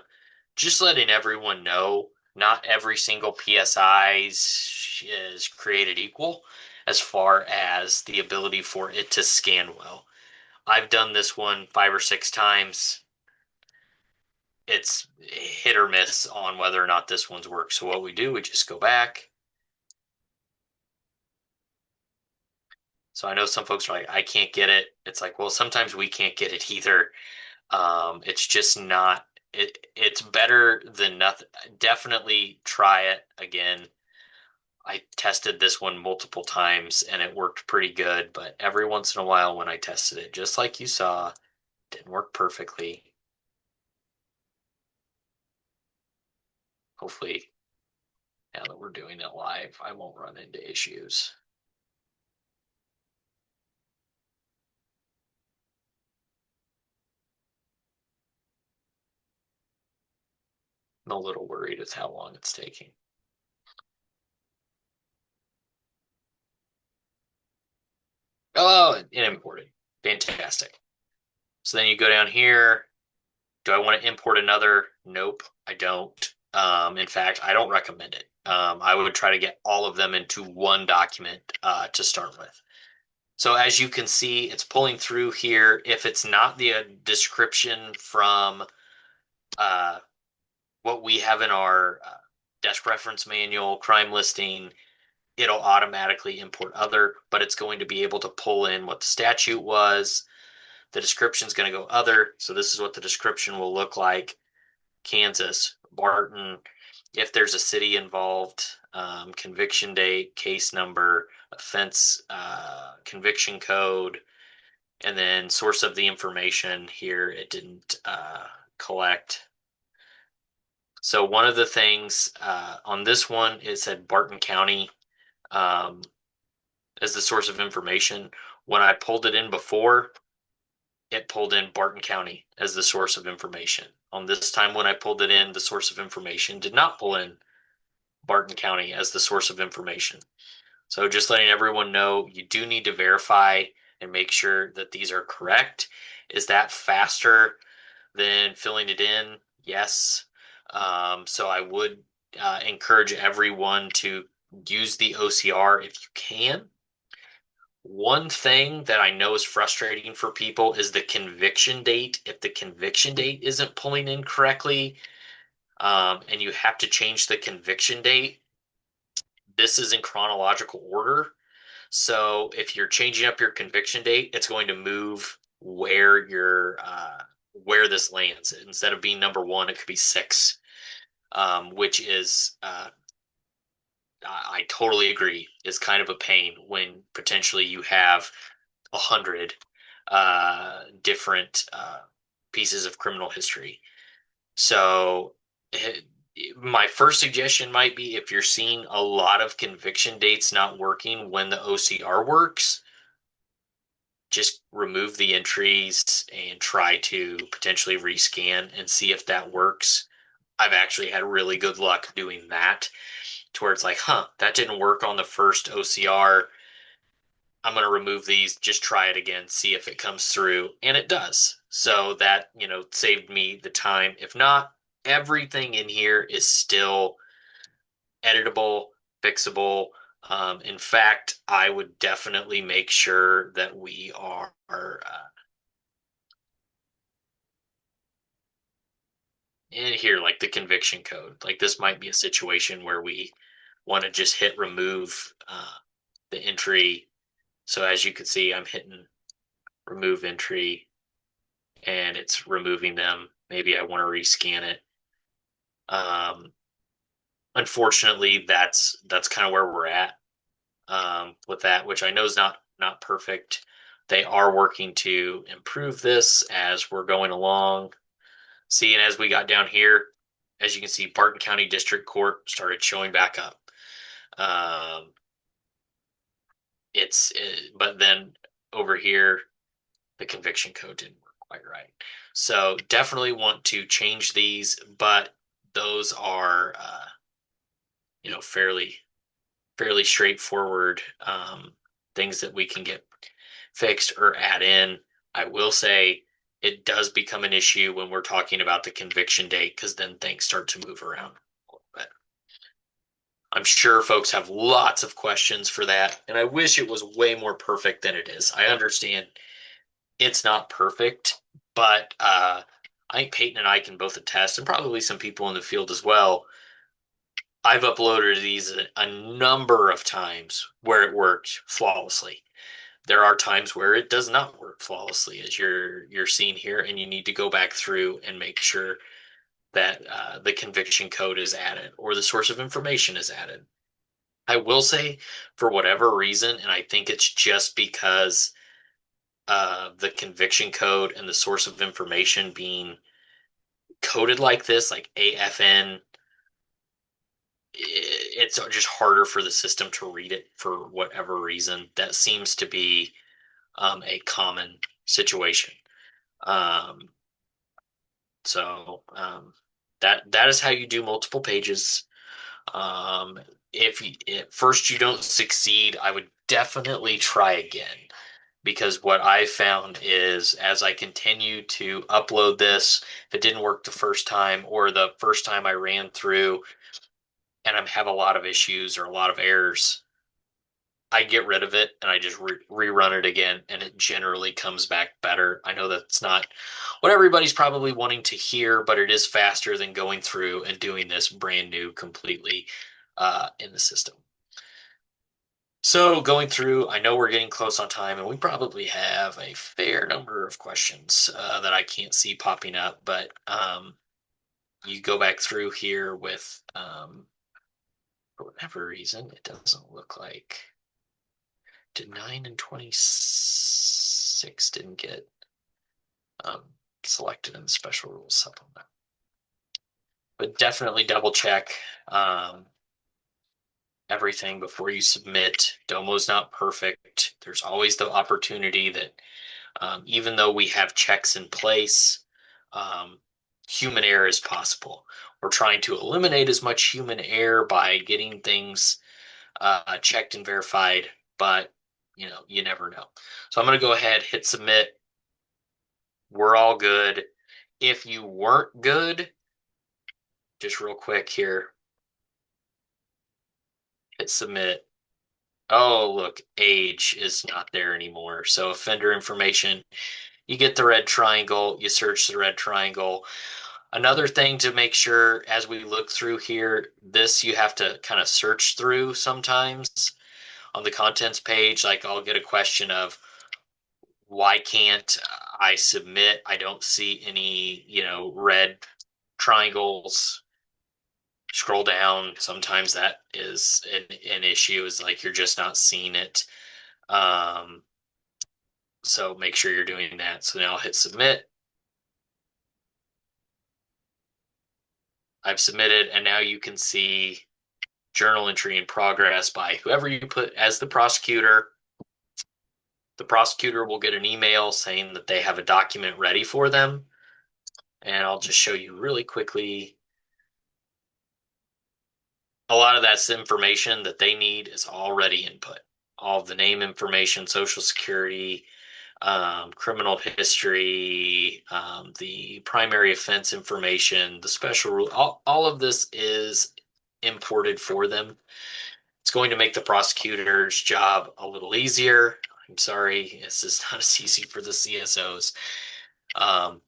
Speaker 1: just letting everyone know, not every single PSI is created equal as far as the ability for it to scan well. I've done this one 5 or 6 times. It's hit or miss on whether or not this one's works. So what we do, we just go back. So I know some folks are like, I can't get it. It's like, well, sometimes we can't get it either. It's just not it's better than nothing. Definitely try it again. I tested this one multiple times and it worked pretty good, but every once in a while when I tested it, just like you saw, didn't work perfectly. Hopefully, now that we're doing it live, I won't run into issues. I'm a little worried with how long it's taking. Oh, and imported. Fantastic. So then you go down here. Do I want to import another? Nope, I don't. In fact, I don't recommend it. I would try to get all of them into one document to start with. So as you can see, it's pulling through here. If it's not the description from uh, what we have in our desk reference manual, crime listing, it'll automatically import other, but it's going to be able to pull in what the statute was. The description is going to go other. So this is what the description will look like. Kansas, Barton, if there's a city involved, conviction date, case number, offense, conviction code, and then source of the information here, it didn't collect. So one of the things on this one, it said Barton County um, as the source of information. When I pulled it in before, it pulled in Barton County as the source of information. On this time, when I pulled it in, the source of information did not pull in Barton County as the source of information. So just letting everyone know, you do need to verify and make sure that these are correct. Is that faster than filling it in? Yes. So I would encourage everyone to use the OCR if you can. One thing that I know is frustrating for people is the conviction date. If the conviction date isn't pulling in correctly, and you have to change the conviction date, this is in chronological order. So if you're changing up your conviction date, it's going to move where this lands. Instead of being number one, it could be six, which is I totally agree is kind of a pain when potentially you have 100 different pieces of criminal history. So my first suggestion might be if you're seeing a lot of conviction dates not working when the OCR works, just remove the entries and try to potentially rescan and see if that works. I've actually had really good luck doing that to where it's like, that didn't work on the first OCR. I'm going to remove these, just try it again, see if it comes through. And it does. So that, saved me the time. If not, everything in here is still editable, fixable. In fact, I would definitely make sure that we are and here, like the conviction code, like this might be a situation where we want to just hit remove the entry. So as you can see, I'm hitting remove entry and it's removing them. Maybe I want to rescan it. Um, Unfortunately, that's kind of where we're at with that, which I know is not perfect. They are working to improve this as we're going along. See, and as we got down here, as you can see, Barton County District Court started showing back up. Um, but then over here, the conviction code didn't work quite right. So definitely want to change these, but those are, fairly straightforward things that we can get fixed or add in. I will say it does become an issue when we're talking about the conviction date because then things start to move around a little bit. I'm sure folks have lots of questions for that, and I wish it was way more perfect than it is. I understand it's not perfect, but I think Peyton and I can both attest, and probably some people in the field as well. I've uploaded these a number of times where it worked flawlessly. There are times where it does not work flawlessly, as you're seeing here, and you need to go back through and make sure that the conviction code is added or the source of information is added. I will say, for whatever reason, and I think it's just because the conviction code and the source of information being coded like this, like AFN, it's just harder for the system to read it for whatever reason. That seems to be a common situation. Um, so that is how you do multiple pages. If at first you don't succeed, I would definitely try again because what I found is as I continue to upload this, if it didn't work the first time or the first time I ran through and I have a lot of issues or a lot of errors, I get rid of it and I just rerun it again, and it generally comes back better. I know that's not what everybody's probably wanting to hear, but it is faster than going through and doing this brand new completely in the system. So going through, I know we're getting close on time, and we probably have a fair number of questions that I can't see popping up, but you go back through here with, for whatever reason, it doesn't look like did 9 and 26 didn't get um, selected in the special rules supplement. But definitely double check everything before you submit. Domo's not perfect. There's always the opportunity that even though we have checks in place, human error is possible. We're trying to eliminate as much human error by getting things checked and verified, but you never know. So I'm going to go ahead, hit submit. We're all good. If you weren't good, just real quick here, hit submit. Oh, look, age is not there anymore. So offender information, you get the red triangle, you search the red triangle. Another thing to make sure as we look through here, this you have to kind of search through sometimes on the contents page. Like I'll get a question of why can't I submit? I don't see any, red triangles. Scroll down. Sometimes that is an issue, is like you're just not seeing it. Um, so make sure you're doing that. So now I'll hit submit. I've submitted, and now you can see journal entry in progress by whoever you put as the prosecutor. The prosecutor will get an email saying that they have a document ready for them. And I'll just show you really quickly. A lot of that's information that they need is already input. All of the name information, social security, criminal history, the primary offense information, the special rule, all of this is imported for them. It's going to make the prosecutor's job a little easier. I'm sorry, this is not as easy for the CSOs. Um,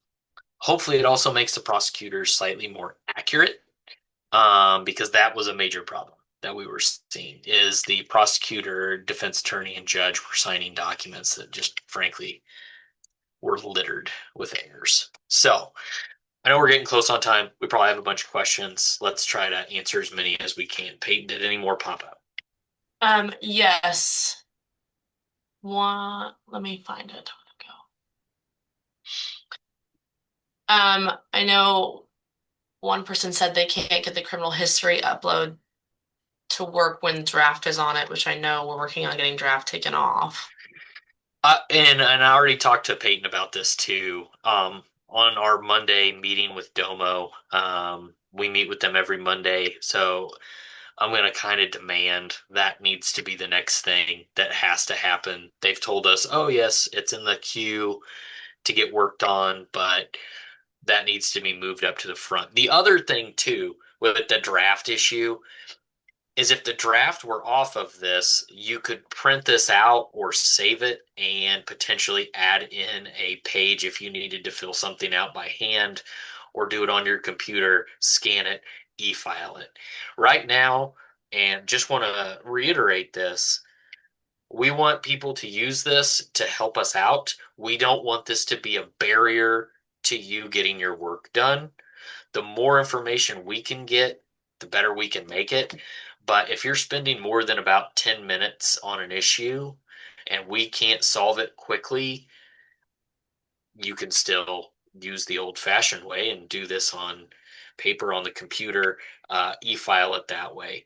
Speaker 1: Hopefully, it also makes the prosecutors slightly more accurate, because that was a major problem that we were seeing is the prosecutor, defense attorney, and judge were signing documents that just frankly were littered with errors. So I know we're getting close on time. We probably have a bunch of questions. Let's try to answer as many as we can. Peyton, did any more pop up?
Speaker 2: Yes. One, let me find it. I know one person said they can't get the criminal history upload to work when draft is on it, which I know we're working on getting draft taken off.
Speaker 1: And I already talked to Peyton about this too. On our Monday meeting with Domo, we meet with them every Monday, so I'm going to kind of demand that needs to be the next thing that has to happen. They've told us, oh yes, it's in the queue to get worked on, but that needs to be moved up to the front. The other thing too with the draft issue is if the draft were off of this, you could print this out or save it and potentially add in a page if you needed to fill something out by hand or do it on your computer, scan it, e-file it. Right now, and just want to reiterate this, we want people to use this to help us out. We don't want this to be a barrier to you getting your work done. The more information we can get, the better we can make it. But if you're spending more than about 10 minutes on an issue and we can't solve it quickly, you can still use the old fashioned way and do this on paper on the computer, e-file it that way.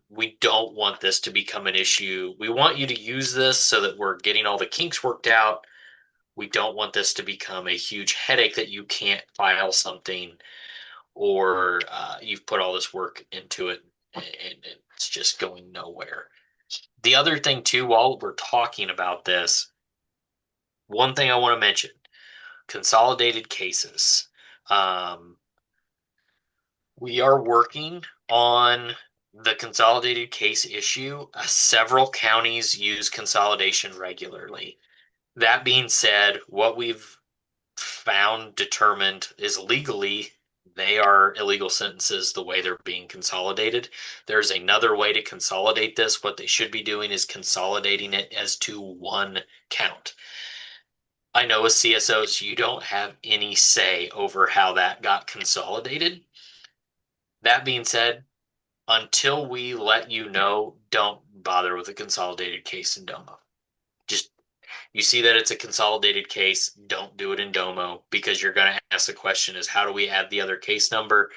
Speaker 1: We don't want this to become an issue. We want you to use this so that we're getting all the kinks worked out. We don't want this to become a huge headache that you can't file something or you've put all this work into it and it's just going nowhere. The other thing, too, while we're talking about this, one thing I want to mention consolidated cases. Um, we are working on the consolidated case issue. Several counties use consolidation regularly. That being said, what we've found determined is legally they are illegal sentences the way they're being consolidated. There's another way to consolidate this. What they should be doing is consolidating it as to one count. I know with CSOs, you don't have any say over how that got consolidated. That being said, until we let you know, don't bother with a consolidated case in Domo. Just you see that it's a consolidated case, don't do it in Domo because you're going to ask the question is how do we add the other case number?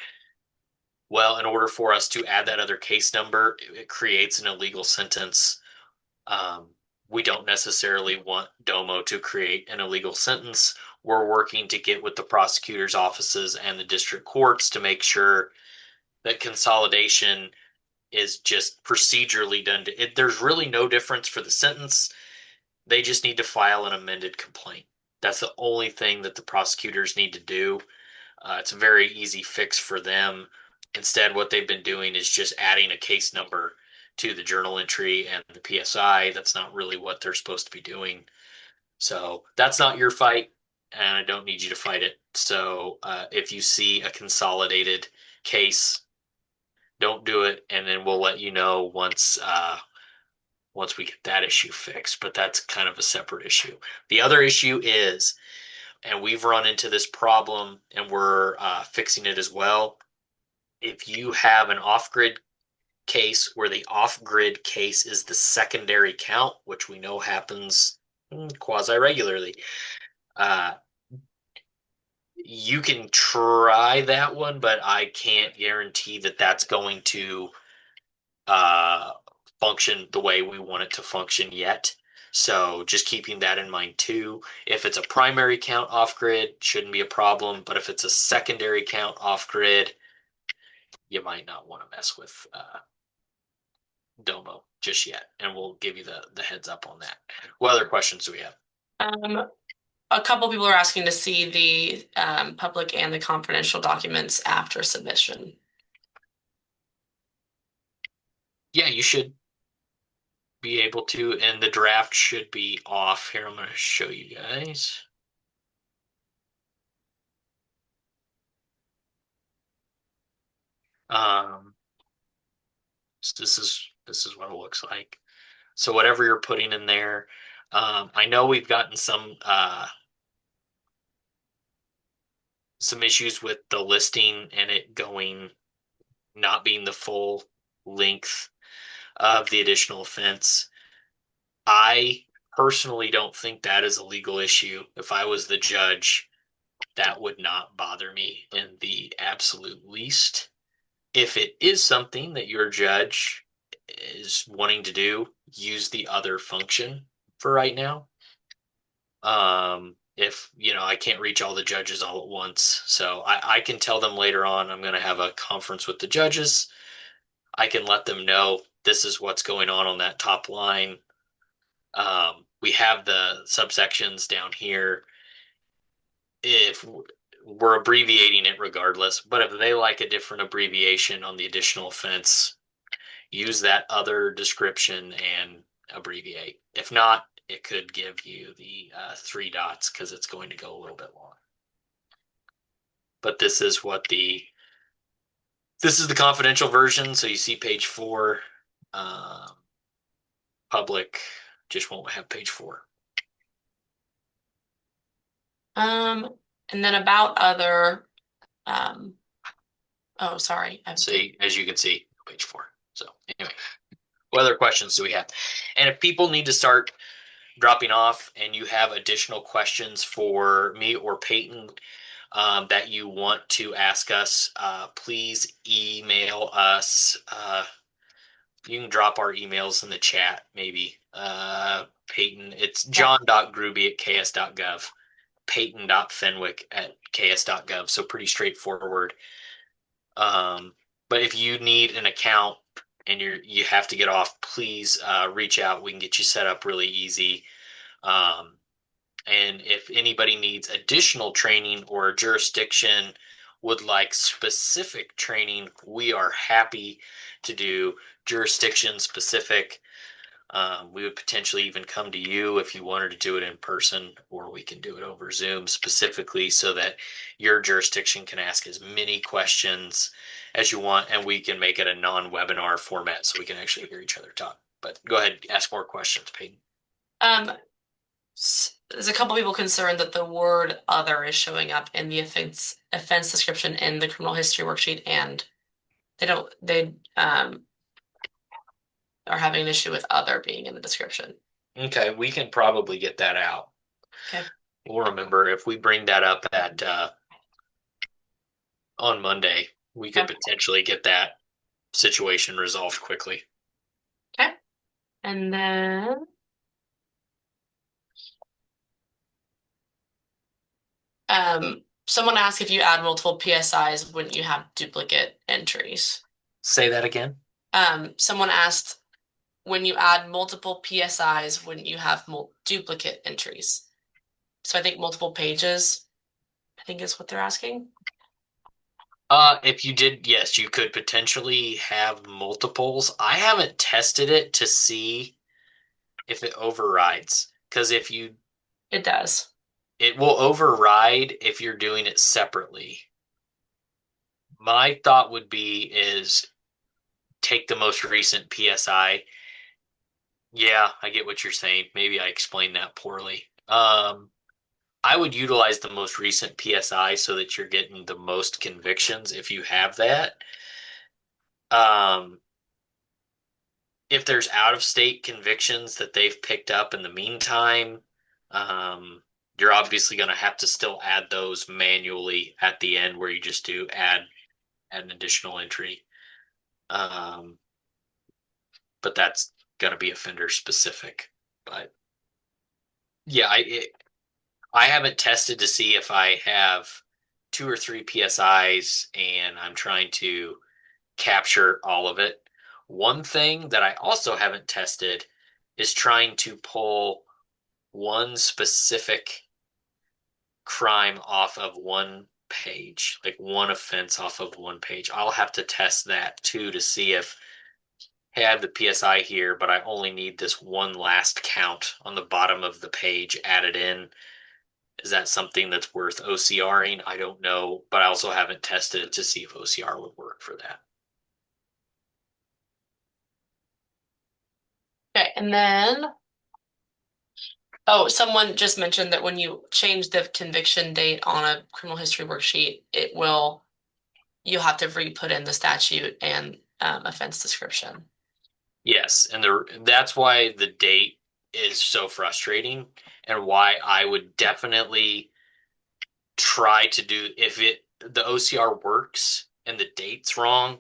Speaker 1: Well, in order for us to add that other case number, it creates an illegal sentence. Um, we don't necessarily want Domo to create an illegal sentence. We're working to get with the prosecutor's offices and the district courts to make sure that consolidation is just procedurally done. There's really no difference for the sentence. They just need to file an amended complaint. That's the only thing that the prosecutors need to do. It's a very easy fix for them. Instead, what they've been doing is just adding a case number to the journal entry and the PSI. That's not really what they're supposed to be doing. So that's not your fight, and I don't need you to fight it. So if you see a consolidated case, don't do it, and then we'll let you know once we get that issue fixed. But that's kind of a separate issue. The other issue is, and we've run into this problem, and we're fixing it as well. If you have an off-grid case where the off-grid case is the secondary count, which we know happens quasi-regularly, uh, you can try that one, but I can't guarantee that that's going to uh, function the way we want it to function yet. So just keeping that in mind too. If it's a primary count off grid, shouldn't be a problem. But if it's a secondary count off grid, you might not want to mess with Domo just yet. And we'll give you the heads up on that. What other questions do we have?
Speaker 2: Um, a couple people are asking to see the public and the confidential documents after submission.
Speaker 1: Yeah, you should be able to, and the draft should be off. Here, I'm going to show you guys. Um, so this is what it looks like. So whatever you're putting in there, I know we've gotten some issues with the listing and it going not being the full length of the additional offense. I personally don't think that is a legal issue. If I was the judge, that would not bother me in the absolute least. If it is something that your judge is wanting to do, use the other function for right now. If I can't reach all the judges all at once, so I can tell them later on I'm going to have a conference with the judges. I can let them know this is what's going on that top line. We have the subsections down here. If we're abbreviating it regardless, but if they like a different abbreviation on the additional offense, use that other description and abbreviate. If not, it could give you the three dots because it's going to go a little bit long. But this is the confidential version. So you see page 4. Um, Public just won't have page 4.
Speaker 2: Um, and then about other, um, oh, sorry, I did.
Speaker 1: See, as you can see, page 4. So anyway, what other questions do we have? And if people need to start dropping off and you have additional questions for me or Peyton that you want to ask us, please email us. You can drop our emails in the chat, maybe. Peyton, it's
Speaker 2: Yeah.
Speaker 1: john.gruby@ks.gov, peyton.fenwick@ks.gov. So pretty straightforward. Um, but if you need an account and you have to get off, please reach out. We can get you set up really easy. Um, and if anybody needs additional training or a jurisdiction would like specific training, we are happy to do jurisdiction specific. We would potentially even come to you if you wanted to do it in person, or we can do it over Zoom specifically so that your jurisdiction can ask as many questions as you want, and we can make it a non-webinar format so we can actually hear each other talk. But go ahead, ask more questions, Peyton.
Speaker 2: Um, there's a couple people concerned that the word other is showing up in the offense description in the criminal history worksheet, and they are having an issue with other being in the description.
Speaker 1: Okay, we can probably get that out.
Speaker 2: Okay.
Speaker 1: We'll remember if we bring that up at on Monday, we could
Speaker 2: Okay.
Speaker 1: potentially get that situation resolved quickly.
Speaker 2: Okay. And then someone asked if you add multiple PSIs, wouldn't you have duplicate entries?
Speaker 1: Say that again.
Speaker 2: Someone asked when you add multiple PSIs, wouldn't you have duplicate entries? So I think multiple pages, I think is what they're asking.
Speaker 1: If you did, yes, you could potentially have multiples. I haven't tested it to see if it overrides. Because if you,
Speaker 2: It does.
Speaker 1: it will override if you're doing it separately. My thought would be is take the most recent PSI. Yeah, I get what you're saying. Maybe I explained that poorly. I would utilize the most recent PSI so that you're getting the most convictions if you have that. Um, if there's out of state convictions that they've picked up in the meantime, um, you're obviously going to have to still add those manually at the end where you just do add an additional entry. Um, but that's going to be offender specific. But yeah, I haven't tested to see if I have 2 or 3 PSIs and I'm trying to capture all of it. One thing that I also haven't tested is trying to pull one specific crime off of one page, like one offense off of one page. I'll have to test that too to see if, hey, I have the PSI here, but I only need this one last count on the bottom of the page added in. Is that something that's worth OCRing? I don't know, but I also haven't tested it to see if OCR would work for that.
Speaker 2: Okay, and then, oh, someone just mentioned that when you change the conviction date on a criminal history worksheet, you'll have to re-put in the statute and offense description.
Speaker 1: Yes, and that's why the date is so frustrating and why I would definitely try to do if it the OCR works and the date's wrong,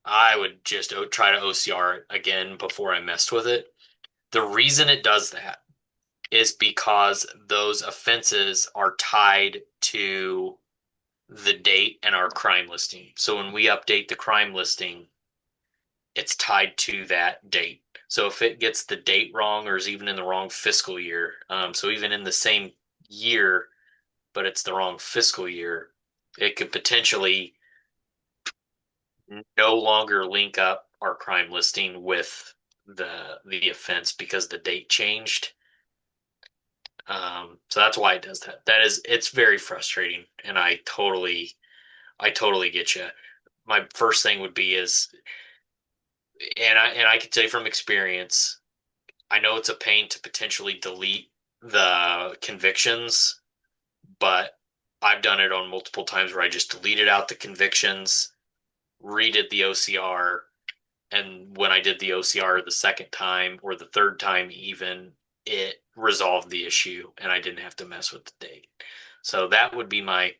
Speaker 1: I would just try to OCR it again before I messed with it. The reason it does that is because those offenses are tied to the date and our crime listing. So when we update the crime listing, it's tied to that date. So if it gets the date wrong or is even in the wrong fiscal year, so even in the same year, but it's the wrong fiscal year, it could potentially no longer link up our crime listing with the offense because the date changed. So that's why it does that. It's very frustrating, and I totally get you. My first thing would be is, and I can tell you from experience, I know it's a pain to potentially delete the convictions, but I've done it on multiple times where I just deleted out the convictions, redid the OCR, and when I did the OCR the second time or the third time even, it resolved the issue and I didn't have to mess with the date. So that would be my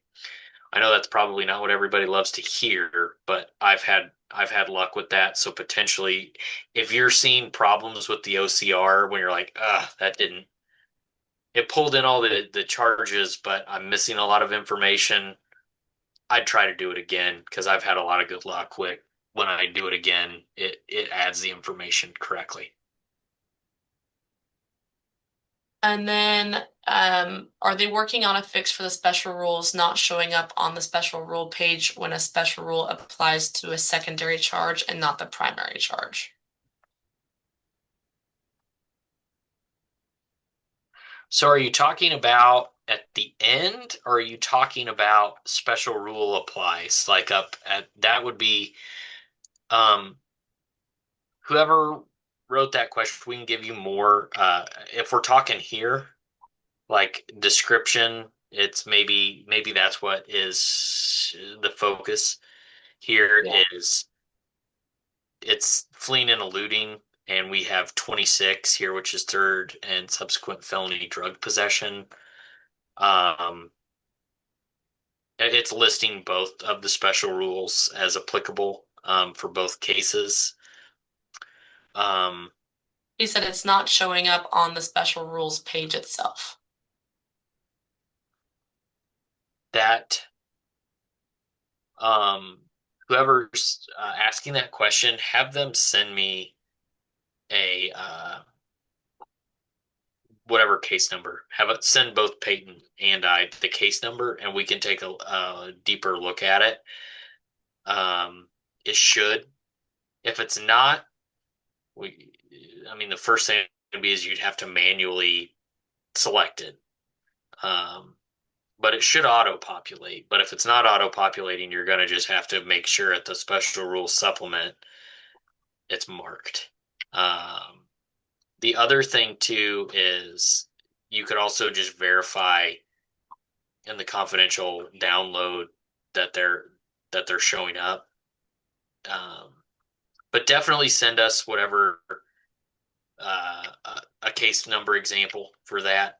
Speaker 1: I know that's probably not what everybody loves to hear, but I've had luck with that. So potentially if you're seeing problems with the OCR when you're like, that didn't it pulled in all the charges, but I'm missing a lot of information. I'd try to do it again because I've had a lot of good luck with when I do it again, it adds the information correctly.
Speaker 2: And then, are they working on a fix for the special rules not showing up on the special rule page when a special rule applies to a secondary charge and not the primary charge?
Speaker 1: So are you talking about at the end or are you talking about special rule applies like up at that would be um whoever wrote that question, we can give you more if we're talking here like description, it's maybe that's what is the focus here
Speaker 2: Yeah.
Speaker 1: is it's fleeing and eluding, and we have 26 here, which is third and subsequent felony drug possession. Um, it's listing both of the special rules as applicable for both cases. Um,
Speaker 2: He said it's not showing up on the special rules page itself.
Speaker 1: that um, whoever's asking that question, have them send me a whatever case number. Have it send both Peyton and I the case number, and we can take a deeper look at it. It should. If it's not, we. I mean, the first thing would be is you'd have to manually select it. Um, but it should auto-populate. But if it's not auto-populating, you're going to just have to make sure at the special rules supplement it's marked. Um, the other thing too is you could also just verify in the confidential download that they're showing up. Um, but definitely send us whatever a case number example for that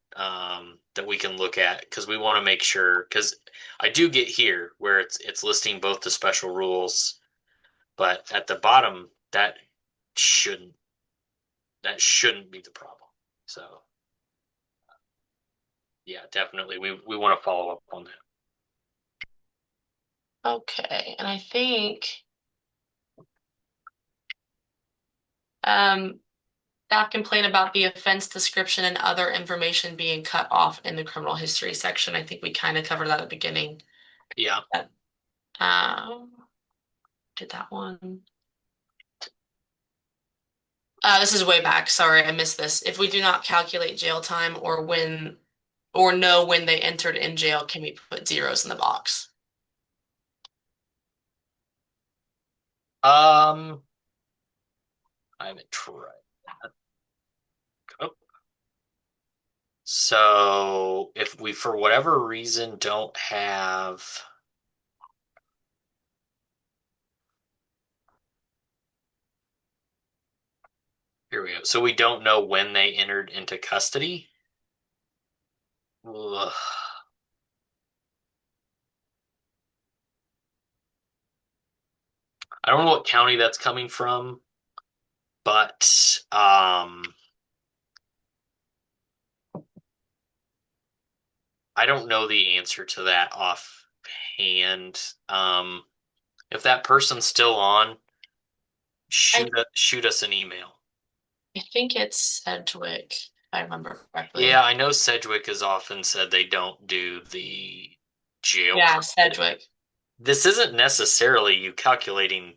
Speaker 1: that we can look at because we want to make sure because I do get here where it's listing both the special rules, but at the bottom shouldn't that shouldn't be the problem. So yeah, definitely we want to follow up on that.
Speaker 2: Okay, and I think um, staff complain about the offense description and other information being cut off in the criminal history section. I think we kind of covered that at the beginning.
Speaker 1: Yeah.
Speaker 2: But, um, did that one? This is way back. Sorry, I missed this. If we do not calculate jail time or know when they entered in jail, can we put zeros in the box?
Speaker 1: Um, I haven't tried. So if we, for whatever reason, don't have, here we go. So we don't know when they entered into custody. Ugh. I don't know what county that's coming from, but I don't know the answer to that offhand. If that person's still on,
Speaker 2: I
Speaker 1: shoot us an email.
Speaker 2: I think it's Sedgwick, if I remember
Speaker 1: Yeah,
Speaker 2: correctly.
Speaker 1: I know Sedgwick has often said they don't do the jail
Speaker 2: Yeah,
Speaker 1: credit.
Speaker 2: Sedgwick.
Speaker 1: This isn't necessarily you calculating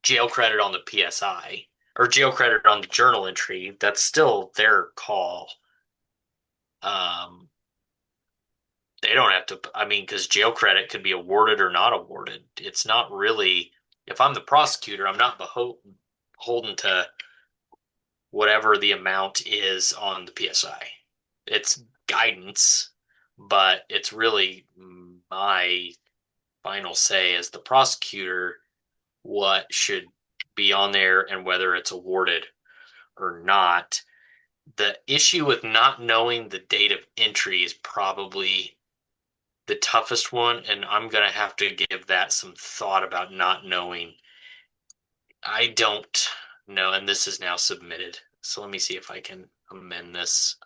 Speaker 1: jail credit on the PSI or jail credit on the journal entry. That's still their call. Um, they don't have to, I mean, because jail credit could be awarded or not awarded. It's not really, if I'm the prosecutor, I'm not beholden to whatever the amount is on the PSI. It's guidance, but it's really my final say as the prosecutor what should be on there and whether it's awarded or not. The issue with not knowing the date of entry is probably the toughest one, and I'm going to have to give that some thought about not knowing. I don't know, and this is now submitted. So let me see if I can amend this.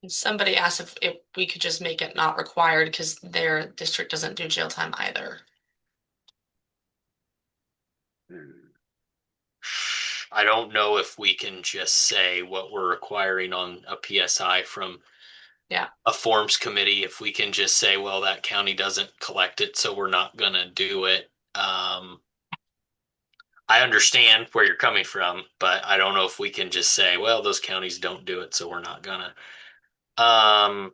Speaker 2: And somebody asked if we could just make it not required because their district doesn't do jail time either.
Speaker 1: I don't know if we can just say what we're requiring on a PSI from
Speaker 2: Yeah.
Speaker 1: a forms committee. If we can just say, well, that county doesn't collect it, so we're not going to do it. I understand where you're coming from, but I don't know if we can just say, well, those counties don't do it, so we're not gonna. Um,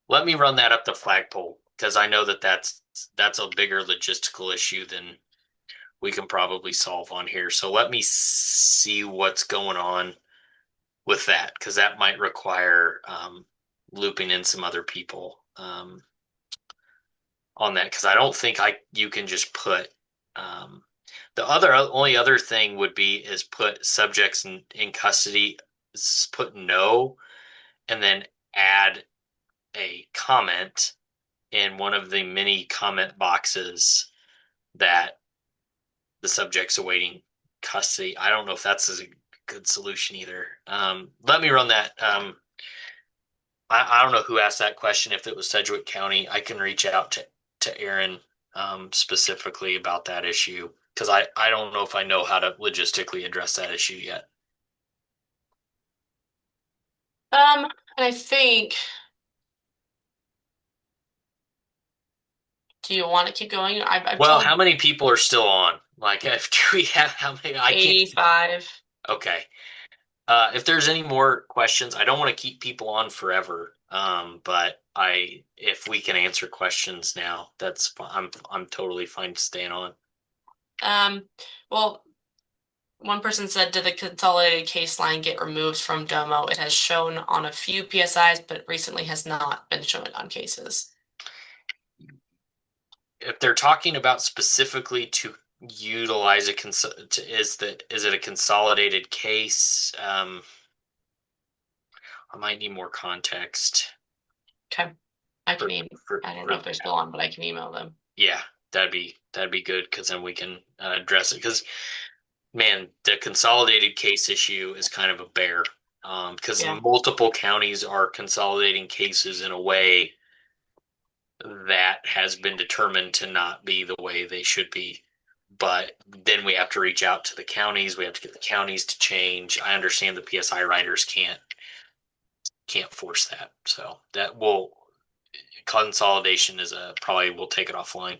Speaker 1: Let me run that up the flagpole because I know that that's a bigger logistical issue than we can probably solve on here. So let me see what's going on with that because that might require looping in some other people on that because I don't think I you can just put um, the other only other thing would be is put subjects in custody, put no, and then add a comment in one of the many comment boxes that the subject's awaiting custody. I don't know if that's a good solution either. Let me run that. I don't know who asked that question. If it was Sedgwick County, I can reach out to Aaron specifically about that issue because I don't know if I know how to logistically address that issue yet.
Speaker 2: And I think, do you want to keep going? I've
Speaker 1: Well,
Speaker 2: told
Speaker 1: how many people are still on? Like, if do we have how many? I can't.
Speaker 2: 85.
Speaker 1: Okay. If there's any more questions, I don't want to keep people on forever. But if we can answer questions now, that's fine. I'm totally fine staying on.
Speaker 2: Um, well, one person said, did the consolidated case line get removed from Domo? It has shown on a few PSIs, but recently has not been shown on cases.
Speaker 1: If they're talking about specifically to utilize is it a consolidated case? I might need more context
Speaker 2: Okay. I can
Speaker 1: for
Speaker 2: email, I don't know
Speaker 1: for
Speaker 2: if they're
Speaker 1: that.
Speaker 2: still on, but I can email them.
Speaker 1: Yeah, that'd be good because then we can address it. Because man, the consolidated case issue is kind of a bear because
Speaker 2: Yeah.
Speaker 1: multiple counties are consolidating cases in a way that has been determined to not be the way they should be. But then we have to reach out to the counties. We have to get the counties to change. I understand the PSI writers can't force that. So that will consolidation is a probably we'll take it offline.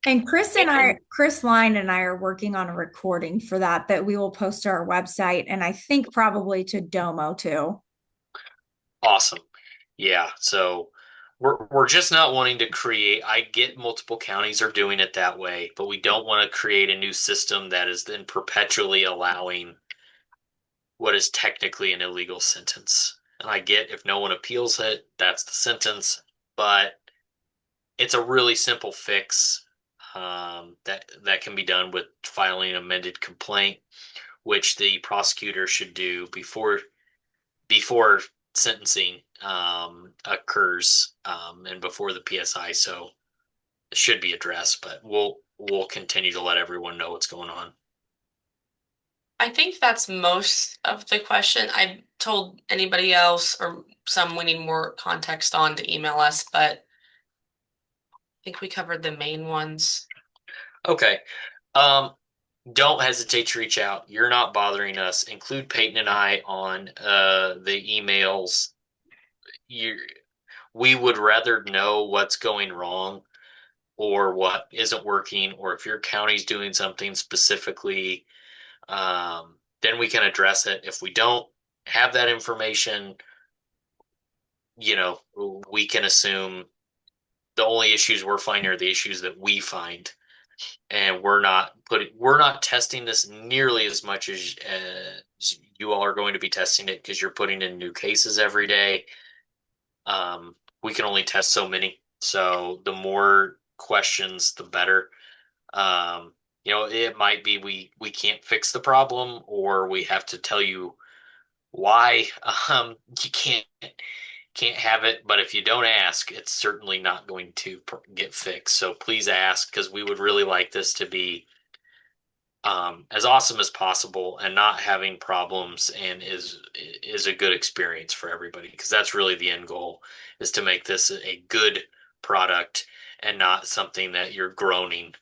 Speaker 3: And
Speaker 2: And
Speaker 3: Chris Line and I are working on a recording for that we will post to our website and I think probably to Domo too.
Speaker 1: Awesome. Yeah. So we're just not wanting to create. I get multiple counties are doing it that way, but we don't want to create a new system that is then perpetually allowing what is technically an illegal sentence. And I get if no one appeals it, that's the sentence, but it's a really simple fix that can be done with filing an amended complaint, which the prosecutor should do before sentencing occurs and before the PSI. So it should be addressed, but we'll continue to let everyone know what's going on.
Speaker 2: I think that's most of the question. I told anybody else or some we need more context on to email us, but I think we covered the main ones.
Speaker 1: Okay. Um, don't hesitate to reach out. You're not bothering us. Include Peyton and I on the emails. You, we would rather know what's going wrong or what isn't working, or if your county's doing something specifically, then we can address it. If we don't have that information, we can assume the only issues we're finding are the issues that we find, and we're not testing this nearly as much as you all are going to be testing it because you're putting in new cases every day. We can only test so many, so the more questions, the better. It might be we can't fix the problem, or we have to tell you why you can't have it. But if you don't ask, it's certainly not going to get fixed. So please ask, because we would really like this to be as awesome as possible and not having problems, and is a good experience for everybody, because that's really the end goal, is to make this a good product and not something that you're groaning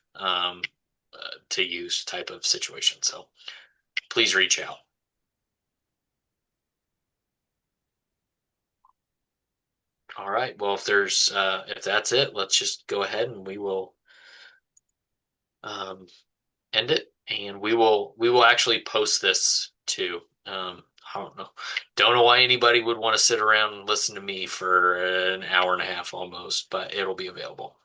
Speaker 1: to use type of situation. So please reach out. All right. Well, if that's it, let's just go ahead and we will um, end it, and we will actually post this too. I don't know why anybody would want to sit around and listen to me for an hour and a half almost, but it'll be available.